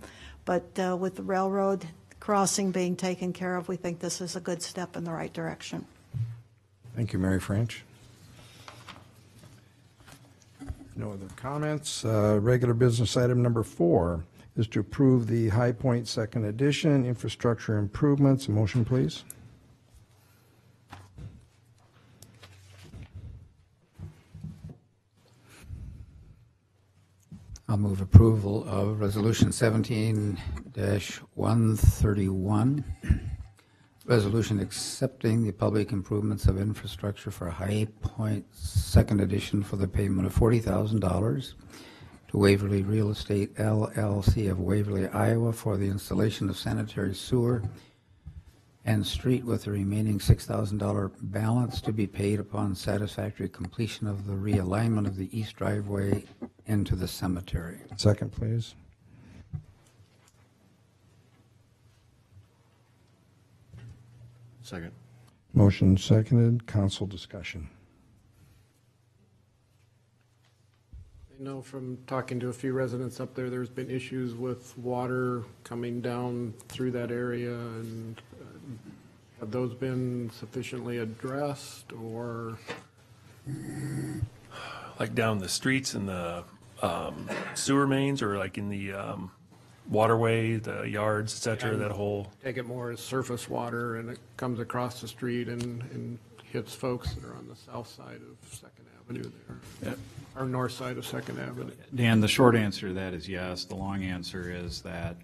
but with the railroad crossing being taken care of, we think this is a good step in the right direction. Thank you, Mary French. No other comments. Regular business item number 4 is to approve the High Point Second Edition infrastructure improvements. A motion, please. I'll move approval of Resolution 17-131, Resolution accepting the public improvements of infrastructure for High Point Second Edition for the payment of $40,000 to Waverly Real Estate LLC of Waverly, Iowa for the installation of sanitary sewer and street, with the remaining $6,000 balance to be paid upon satisfactory completion of the realignment of the east driveway into the cemetery. Second, please. Second. Motion seconded. Council discussion. I know from talking to a few residents up there, there's been issues with water coming down through that area, and have those been sufficiently addressed, or? Like down the streets and the sewer mains, or like in the waterway, the yards, et cetera, that whole? Take it more as surface water, and it comes across the street and hits folks that are on the south side of Second Avenue there. Yep. Or north side of Second Avenue. Dan, the short answer to that is yes. The long answer is that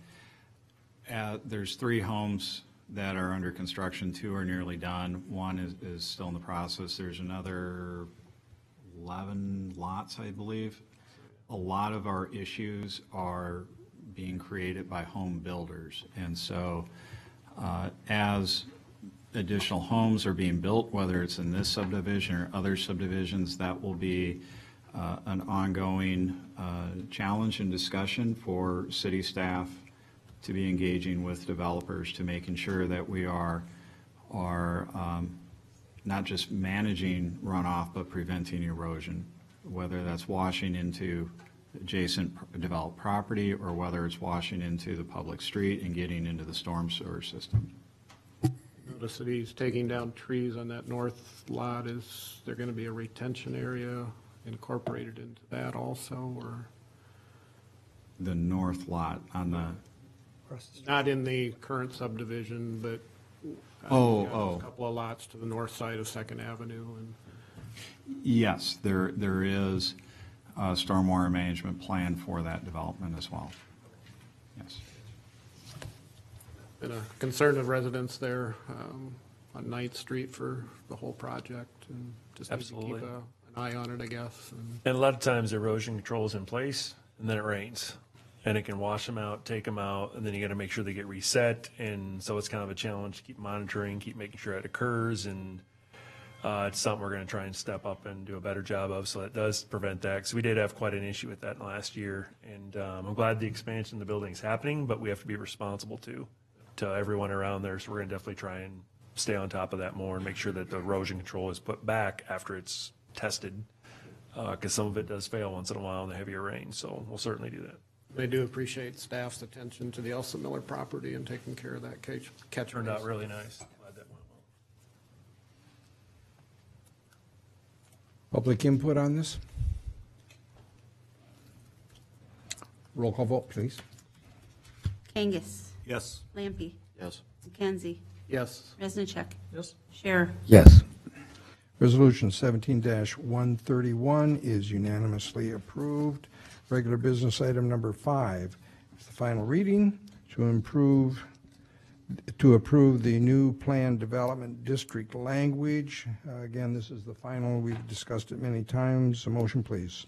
there's 3 homes that are under construction. 2 are nearly done. 1 is still in the process. There's another 11 lots, I believe. A lot of our issues are being created by home builders. And so as additional homes are being built, whether it's in this subdivision or other subdivisions, that will be an ongoing challenge and discussion for city staff to be engaging with developers, to making sure that we are not just managing runoff, but preventing erosion, whether that's washing into adjacent developed property or whether it's washing into the public street and getting into the storm sewer system. Notice that he's taking down trees on that north lot. Is there going to be a retention area incorporated into that also, or? The north lot on the, Not in the current subdivision, but a couple of lots to the north side of Second Avenue. And yes, there is a stormwater management plan for that development as well. Yes. been a concern of residents there on 9th Street for the whole project, and just need to Absolutely. keep an eye on it, I guess. And a lot of times erosion control is in place, and then it rains. And it can wash them out, take them out, and then you got to make sure they get reset. And so it's kind of a challenge to keep monitoring, keep making sure it occurs. And it's something we're going to try and step up and do a better job of, so that does prevent that. Because we did have quite an issue with that last year. And I'm glad the expansion of the building is happening, but we have to be responsible to everyone around there. So we're going to definitely try and stay on top of that more and make sure that the erosion control is put back after it's tested. Because some of it does fail once in a while in the heavier rain. So we'll certainly do that. I do appreciate staff's attention to the Elsa Miller property and taking care of that catch. Turned out really nice. Glad that went well. Public input on this? Roll call vote, please. Kangas. Yes. Lampe. Yes. McKenzie. Yes. Resnichek. Yes. Scherer. Yes. Resolution 17-131 is unanimously approved. Regular business item number 5 is the final reading to approve the new plan development district language. Again, this is the final. We've discussed it many times. A motion, please.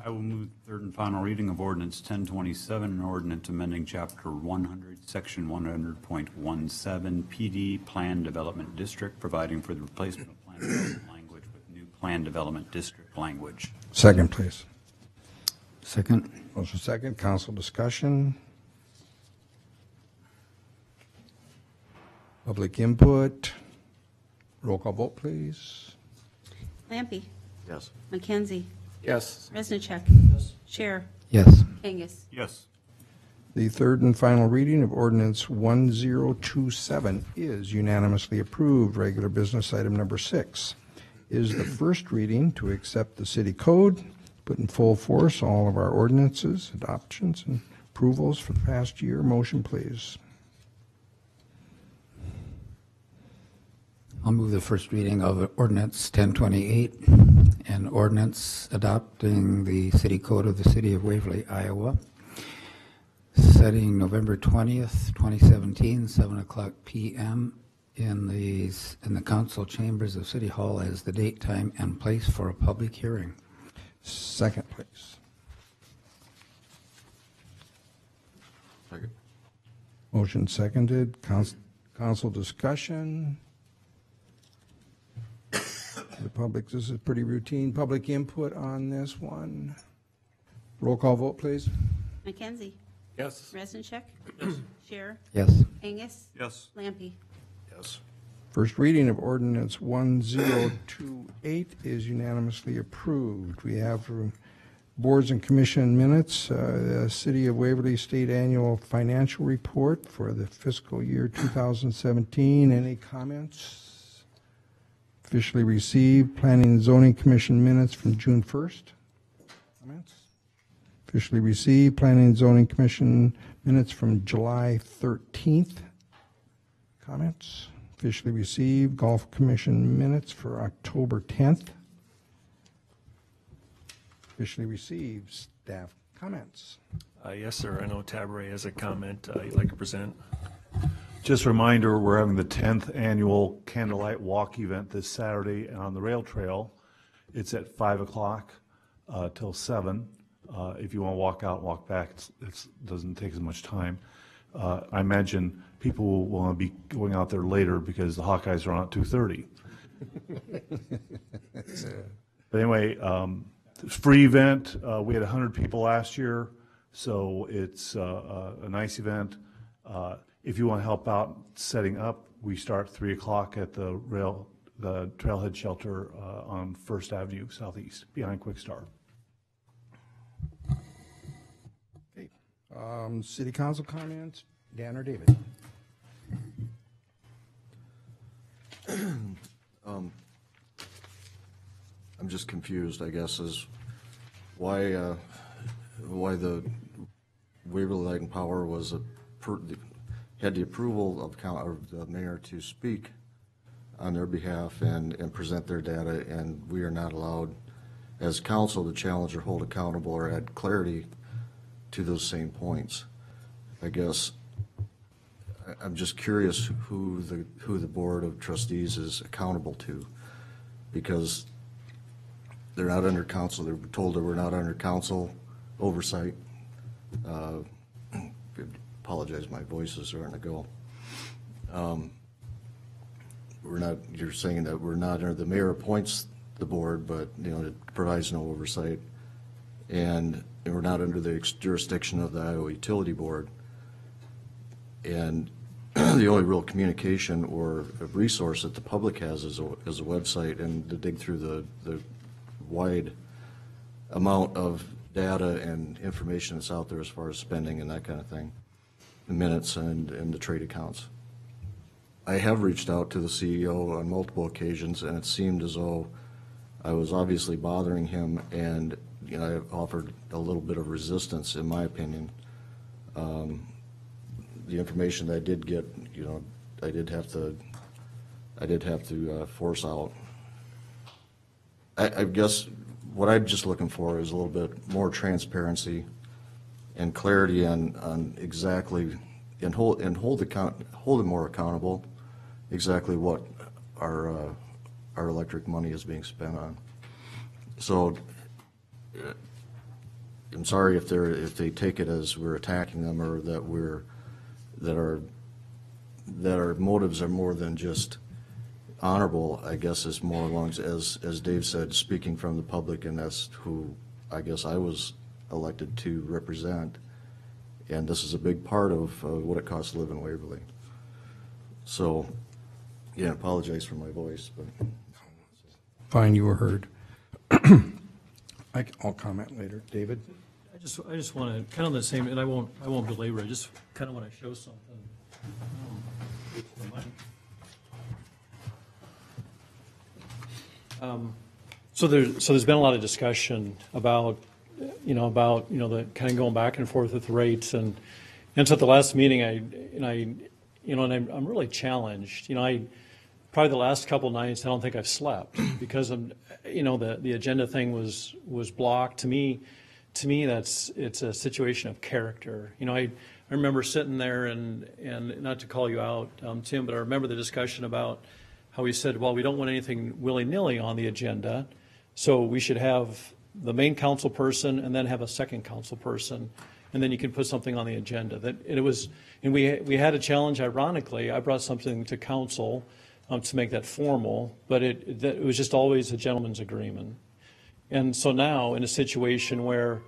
I will move third and final reading of ordinance 1027, an ordinance amending chapter 100, section 100.17 PD Plan Development District, providing for the replacement of plan development language with new plan development district language. Second, please. Second. Motion second. Council discussion. Public input. Roll call vote, please. Lampe. Yes. McKenzie. Yes. Resnichek. Scherer. Yes. Kangas. Yes. The third and final reading of ordinance 1027 is unanimously approved. Regular business item number 6 is the first reading to accept the city code, put in full force all of our ordinances, adoptions, and approvals for the past year. Motion, please. I'll move the first reading of ordinance 1028, an ordinance adopting the city code of the city of Waverly, Iowa, setting November 20th, 2017, 7:00 p.m. in the council chambers of City Hall as the date, time, and place for a public hearing. Second, please. Second. Motion seconded. Council discussion. The public, this is pretty routine. Public input on this one. Roll call vote, please. McKenzie? Yes. Reznичek? Yes. Scherer? Yes. Angus? Yes. Lampe? Yes. First reading of ordinance 1028 is unanimously approved. We have boards and commission minutes, the City of Waverly State Annual Financial Report for the fiscal year 2017. Any comments? Officially received. Planning and Zoning Commission minutes from June 1st. Comments? Officially received. Planning and Zoning Commission minutes from July 13th. Comments? Officially received. Golf Commission minutes for October 10th. Officially received. Staff comments. Yes, sir. I know Tab Ray has a comment you'd like to present. Just a reminder, we're having the 10th annual Candlelight Walk event this Saturday on the rail trail. It's at 5 o'clock till 7. If you want to walk out and walk back, it doesn't take as much time. I imagine people will want to be going out there later because the Hawkeyes are on at 2:30. But anyway, it's a free event. We had 100 people last year, so it's a nice event. If you want to help out setting up, we start 3 o'clock at the Trailhead Shelter on First Avenue Southeast, behind Quick Start. Okay. City Council comments. Dan or David? I'm just confused, I guess, as why the Waverly Light and Power was had the approval of the mayor to speak on their behalf and present their data, and we are not allowed as council to challenge or hold accountable or add clarity to those same points. I guess I'm just curious who the board of trustees is accountable to, because they're not under council. They're told that we're not under council oversight. Apologize, my voice is starting to go. We're not. You're saying that we're not under. The mayor appoints the board, but it provides no oversight, and we're not under the jurisdiction of the Iowa Utility Board. And the only real communication or resource that the public has is a website, and to dig through the wide amount of data and information that's out there as far as spending and that kind of thing, the minutes and the trade accounts. I have reached out to the CEO on multiple occasions, and it seemed as though I was obviously bothering him, and I offered a little bit of resistance, in my opinion. The information that I did get, I did have to force out. I guess what I'm just looking for is a little bit more transparency and clarity on exactly, and hold them more accountable, exactly what our electric money is being spent on. So I'm sorry if they take it as we're attacking them, or that our motives are more than just honorable. I guess is more along, as Dave said, speaking from the public, and that's who I guess I was elected to represent. And this is a big part of what it costs to live in Waverly. So, yeah, I apologize for my voice, but Fine, you were heard. I'll comment later. David? I just want to, kind of the same, and I won't belabor it, I just kind of want to show something. So there's been a lot of discussion about the kind of going back and forth with the rates, and so at the last meeting, I'm really challenged. probably the last couple nights, I don't think I've slept because of, the agenda thing was blocked. To me, it's a situation of character. I remember sitting there and not to call you out, Tim, but I remember the discussion about how we said, well, we don't want anything willy-nilly on the agenda, so we should have the main council person and then have a second council person, and then you can put something on the agenda. We had a challenge. Ironically, I brought something to council to make that formal, but it was just always a gentleman's agreement. And so now, in a situation where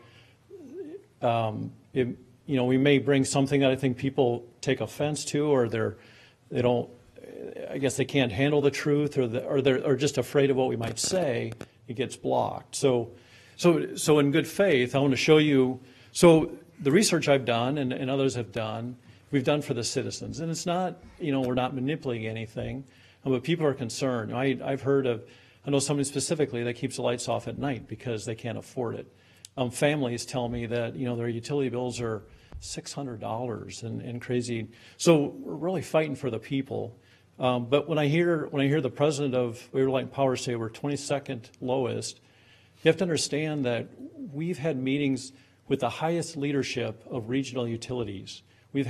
we may bring something that I think people take offense to, or they don't. I guess they can't handle the truth, or they're just afraid of what we might say. It gets blocked. So in good faith, I want to show you. So the research I've done and others have done, we've done for the citizens, and it's not, we're not manipulating anything, but people are concerned. I know somebody specifically that keeps the lights off at night because they can't afford it. Families tell me that their utility bills are $600 and crazy. So we're really fighting for the people. But when I hear the president of Waverly Light and Power say we're 22nd lowest, you have to understand that we've had meetings with the highest leadership of regional utilities. We've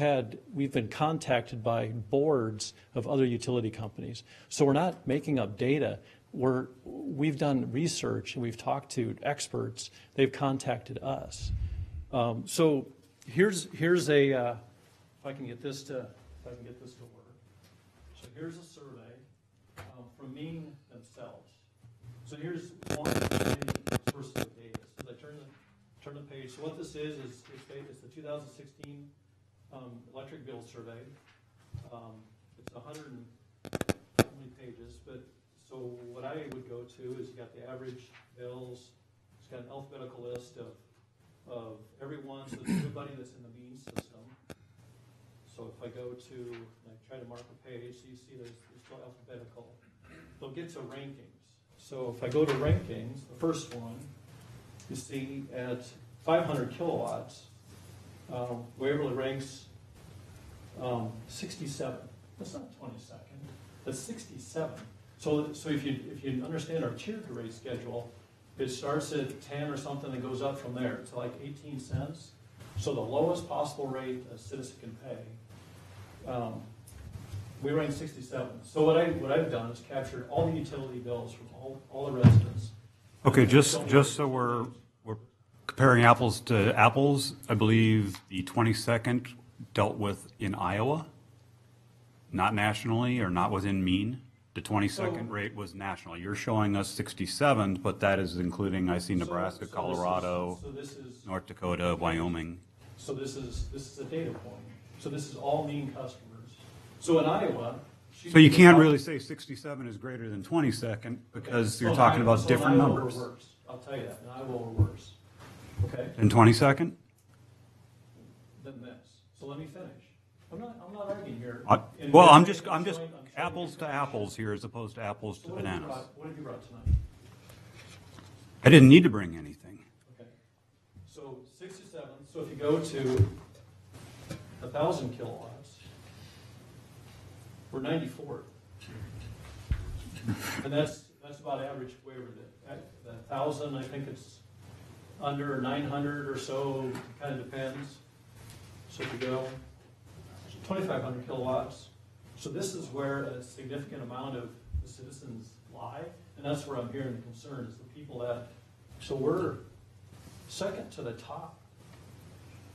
been contacted by boards of other utility companies. So we're not making up data. We've done research and we've talked to experts. They've contacted us. So here's a if I can get this to work. So here's a survey from Mean themselves. So here's one of the many sources of data. So I turn the page. So what this is it's the 2016 electric bill survey. It's 100 and how many pages, but so what I would go to is you got the average bills. It's got an alphabetical list of everyone, so it's everybody that's in the mean system. So if I go to, and I try to mark a page, so you see there's still alphabetical. So it gets to rankings. So if I go to rankings, the first one, you see at 500 kilowatts, Waverly ranks 67. That's not 22nd. That's 67. So if you understand our tiered rate schedule, it starts at 10 or something and goes up from there to like 18 cents. So the lowest possible rate a citizen can pay. We rank 67. So what I've done is captured all the utility bills from all the residents. Okay, just so we're comparing apples to apples, I believe the 22nd dealt with in Iowa, not nationally or not within mean. The 22nd rate was national. You're showing us 67th, but that is including, I see Nebraska, Colorado, North Dakota, Wyoming. So this is a data point. So this is all mean customers. So in Iowa. So you can't really say 67 is greater than 22nd because you're talking about different numbers. I'll tell you that. In Iowa we're worse. Okay. And 22nd? Than this. So let me finish. I'm not arguing here. Well, I'm just apples to apples here as opposed to apples to bananas. What have you brought tonight? I didn't need to bring anything. Okay. So 67. So if you go to 1,000 kilowatts, we're 94th. And that's about average Waverly. That 1,000, I think it's under 900 or so, kind of depends. So if you go 2,500 kilowatts. So this is where a significant amount of the citizens lie, and that's where I'm hearing the concern is the people that, so we're second to the top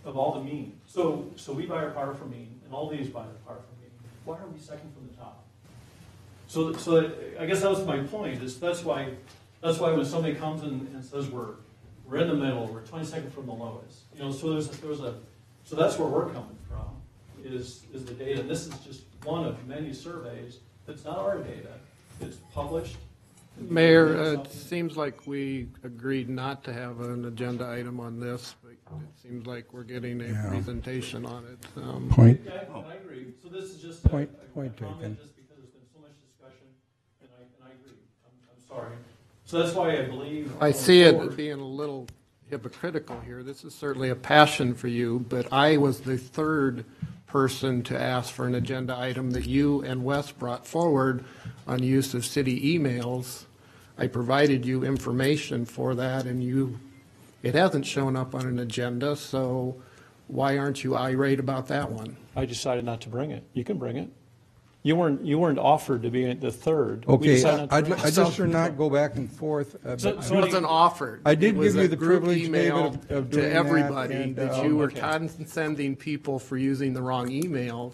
of all the mean. So we buy our power from mean, and all these buy their power from mean. Why are we second from the top? So I guess that was my point, is that's why when somebody comes and says we're in the middle, we're 22nd from the lowest. So that's where we're coming from, is the data. And this is just one of many surveys. It's not our data. It's published. Mayor, it seems like we agreed not to have an agenda item on this, but it seems like we're getting a presentation on it. Point. I agree. So this is just Point comment taken. just because there's been so much discussion, and I agree. I'm sorry. So that's why I believe. I see it being a little hypocritical here. This is certainly a passion for you, but I was the third person to ask for an agenda item that you and Wes brought forward on use of city emails. I provided you information for that, and it hasn't shown up on an agenda, so why aren't you irate about that one? I decided not to bring it. You can bring it. You weren't offered to be the third. We Okay, decided not to bring it. I'd just not go back and forth. So- but so It wasn't offered. I did It was give you a the group privilege, email David, of doing to that, everybody and, that you were okay. condescending people for using the wrong email.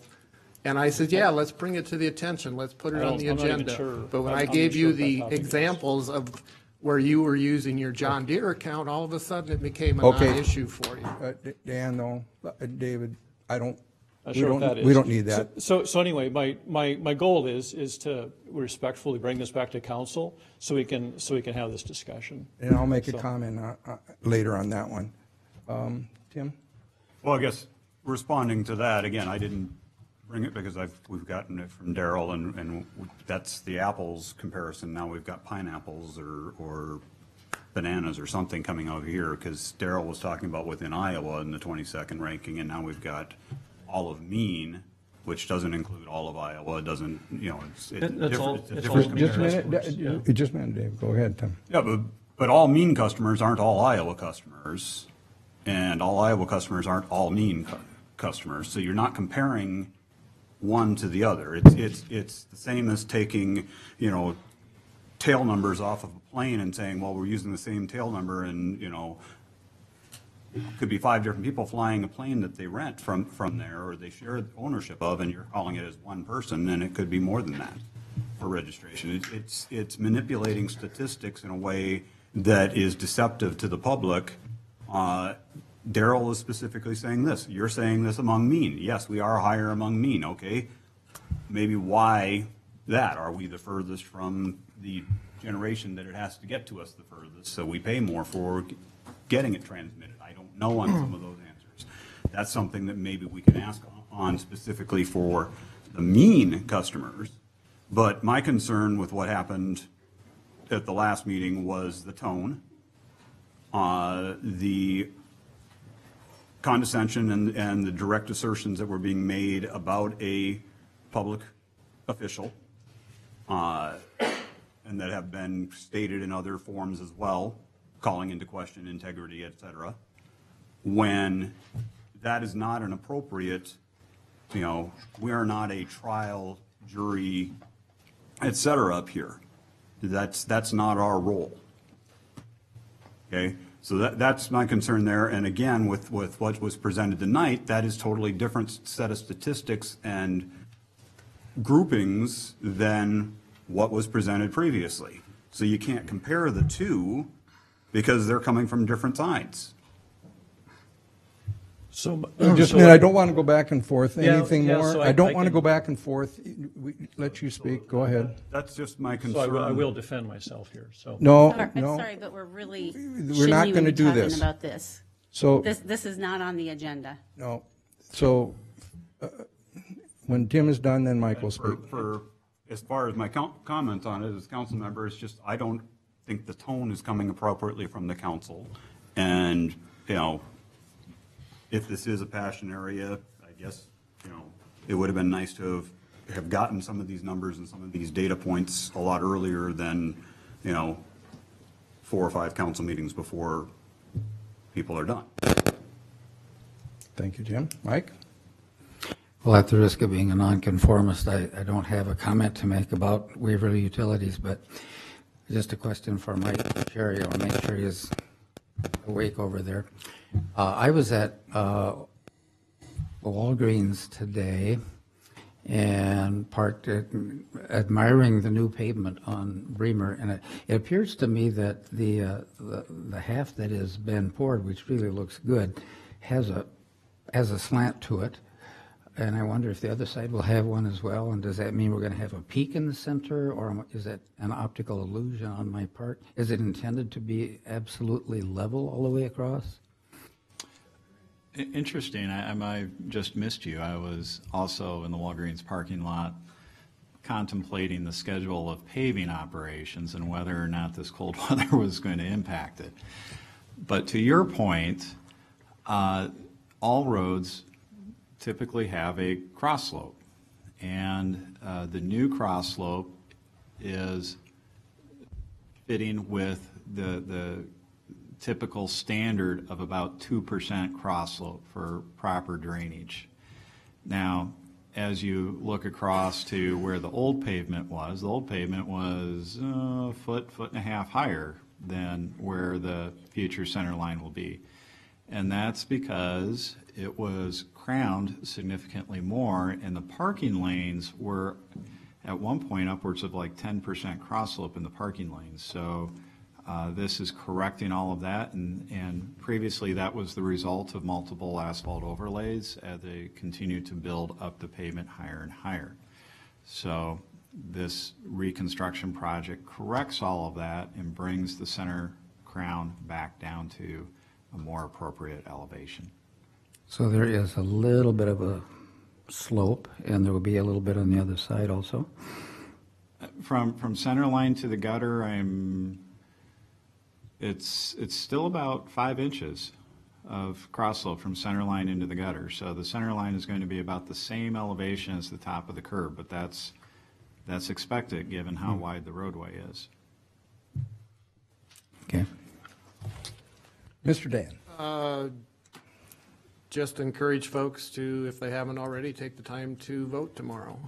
And I said, yeah, let's bring it to the attention. Let's put it on the I'm not even agenda. sure. But when I'm I not gave sure you what that the topic is. examples of where you were using your John Deere account, all of a sudden it became a Okay. non-issue for you. Dan, no, David, I don't, Not we sure what don't, that is. we don't need that. So anyway, my goal is to respectfully bring this back to council so we can have this discussion. And I'll make a So- comment later on that one. Tim? Well, I guess responding to that, again, I didn't bring it because we've gotten it from Daryl, and that's the apples comparison. Now we've got pineapples or bananas or something coming out here, because Daryl was talking about within Iowa in the 22nd ranking, and now we've got all of Maine, which doesn't include all of Iowa. It doesn't, it's That's all- different. It's a that's different all Just a comparison. minute, just a minute, Dave, go ahead, Tim. Yeah, but all Maine customers aren't all Iowa customers, and all Iowa customers aren't all Maine customers. So you're not comparing one to the other. It's the same as taking, tail numbers off of a plane and saying, well, we're using the same tail number, and, could be 5 different people flying a plane that they rent from there, or they share ownership of, and you're calling it as one person, and it could be more than that for registration. It's manipulating statistics in a way that is deceptive to the public. Daryl is specifically saying this. You're saying this among Maine. Yes, we are higher among Maine, okay? Maybe why that? Are we the furthest from the generation that it has to get to us the furthest, so we pay more for getting it transmitted? I don't know on some of those answers. That's something that maybe we can ask on specifically for the Maine customers. But my concern with what happened at the last meeting was the tone, the condescension and the direct assertions that were being made about a public official, and that have been stated in other forms as well, calling into question integrity, et cetera, when that is not an appropriate, we are not a trial, jury, et cetera up here. That's not our role. Okay? So that's my concern there. And again, with what was presented tonight, that is totally different set of statistics and groupings than what was presented previously. So you can't compare the two because they're coming from different sides. So Just a minute, I don't want to go back and forth. Yeah, Anything yeah, more? so I don't I want to can- go back and forth. Let you speak. Go ahead. That's just my So concern. I will defend myself here, so. No, I'm no. sorry, but we're really We're not shouldn't gonna even be do talking this. about this. So, This is not on the agenda. no. So, when Tim is done, then Mike will speak. For as far as my comment on it as a council member, it's just, I don't think the tone is coming appropriately from the council. And, if this is a passion area, I guess, it would have been nice to have gotten some of these numbers and some of these data points a lot earlier than, 4 or 5 council meetings before people are done. Thank you, Jim. Mike? Well, at the risk of being a nonconformist, I don't have a comment to make about Waverly Utilities, but just a question for Mike Cherry. I'll make sure he's awake over there. I was at Walgreens today and parked admiring the new pavement on Bremer, and it appears to me that the half that has been poured, which really looks good, has a slant to it. And I wonder if the other side will have one as well, and does that mean we're going to have a peak in the center, or is that an optical illusion on my part? Is it intended to be absolutely level all the way across? Interesting. I might have just missed you. I was also in the Walgreens parking lot contemplating the schedule of paving operations and whether or not this cold weather was going to impact it. But to your point, all roads typically have a cross slope, and the new cross slope is fitting with the typical standard of about 2% cross slope for proper drainage. Now, as you look across to where the old pavement was a foot and a half higher than where the future center line will be. And that's because it was crowned significantly more, and the parking lanes were at one point upwards of like 10% cross slope in the parking lanes. So this is correcting all of that, and previously that was the result of multiple asphalt overlays as they continue to build up the pavement higher and higher. So this reconstruction project corrects all of that and brings the center crown back down to a more appropriate elevation. So there is a little bit of a slope, and there will be a little bit on the other side also? From center line to the gutter, it's still about 5 inches of cross slope from center line into the gutter. So the center line is going to be about the same elevation as the top of the curb, but that's expected given how wide the roadway is. Okay. Mr. Dan. Just encourage folks to, if they haven't already, take the time to vote tomorrow.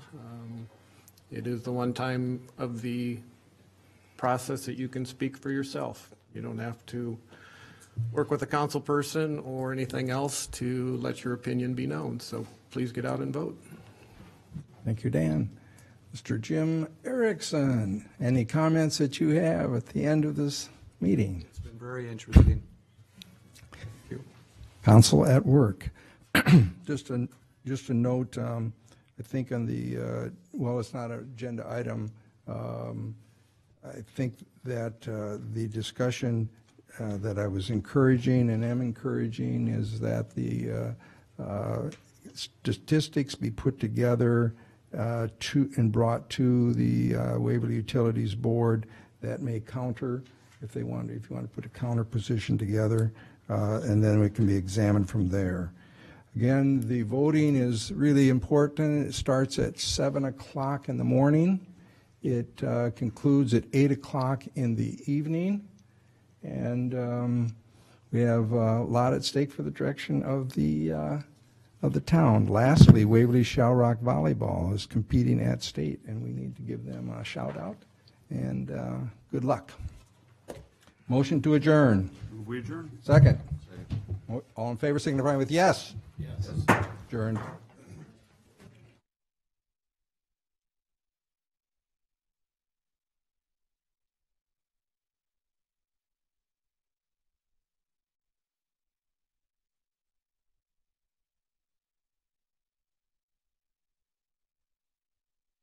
It is the one time of the process that you can speak for yourself. You don't have to work with a council person or anything else to let your opinion be known. So please get out and vote. Thank you, Dan. Mr. Jim Erickson, any comments that you have at the end of this meeting? It's been very interesting. Council at work. Just a note, I think on the, well, it's not an agenda item. I think that the discussion that I was encouraging and am encouraging is that the statistics be put together and brought to the Waverly Utilities Board that may counter if you want to put a counter position together. And then it can be examined from there. Again, the voting is really important. It starts at 7 o'clock in the morning. It concludes at 8 o'clock in the evening. And we have a lot at stake for the direction of the town. Lastly, Waverly Shell Rock Volleyball is competing at state, and we need to give them a shout out. And good luck. Motion to adjourn. We adjourn. Second. All in favor signify with yes. Yes. Adjourned.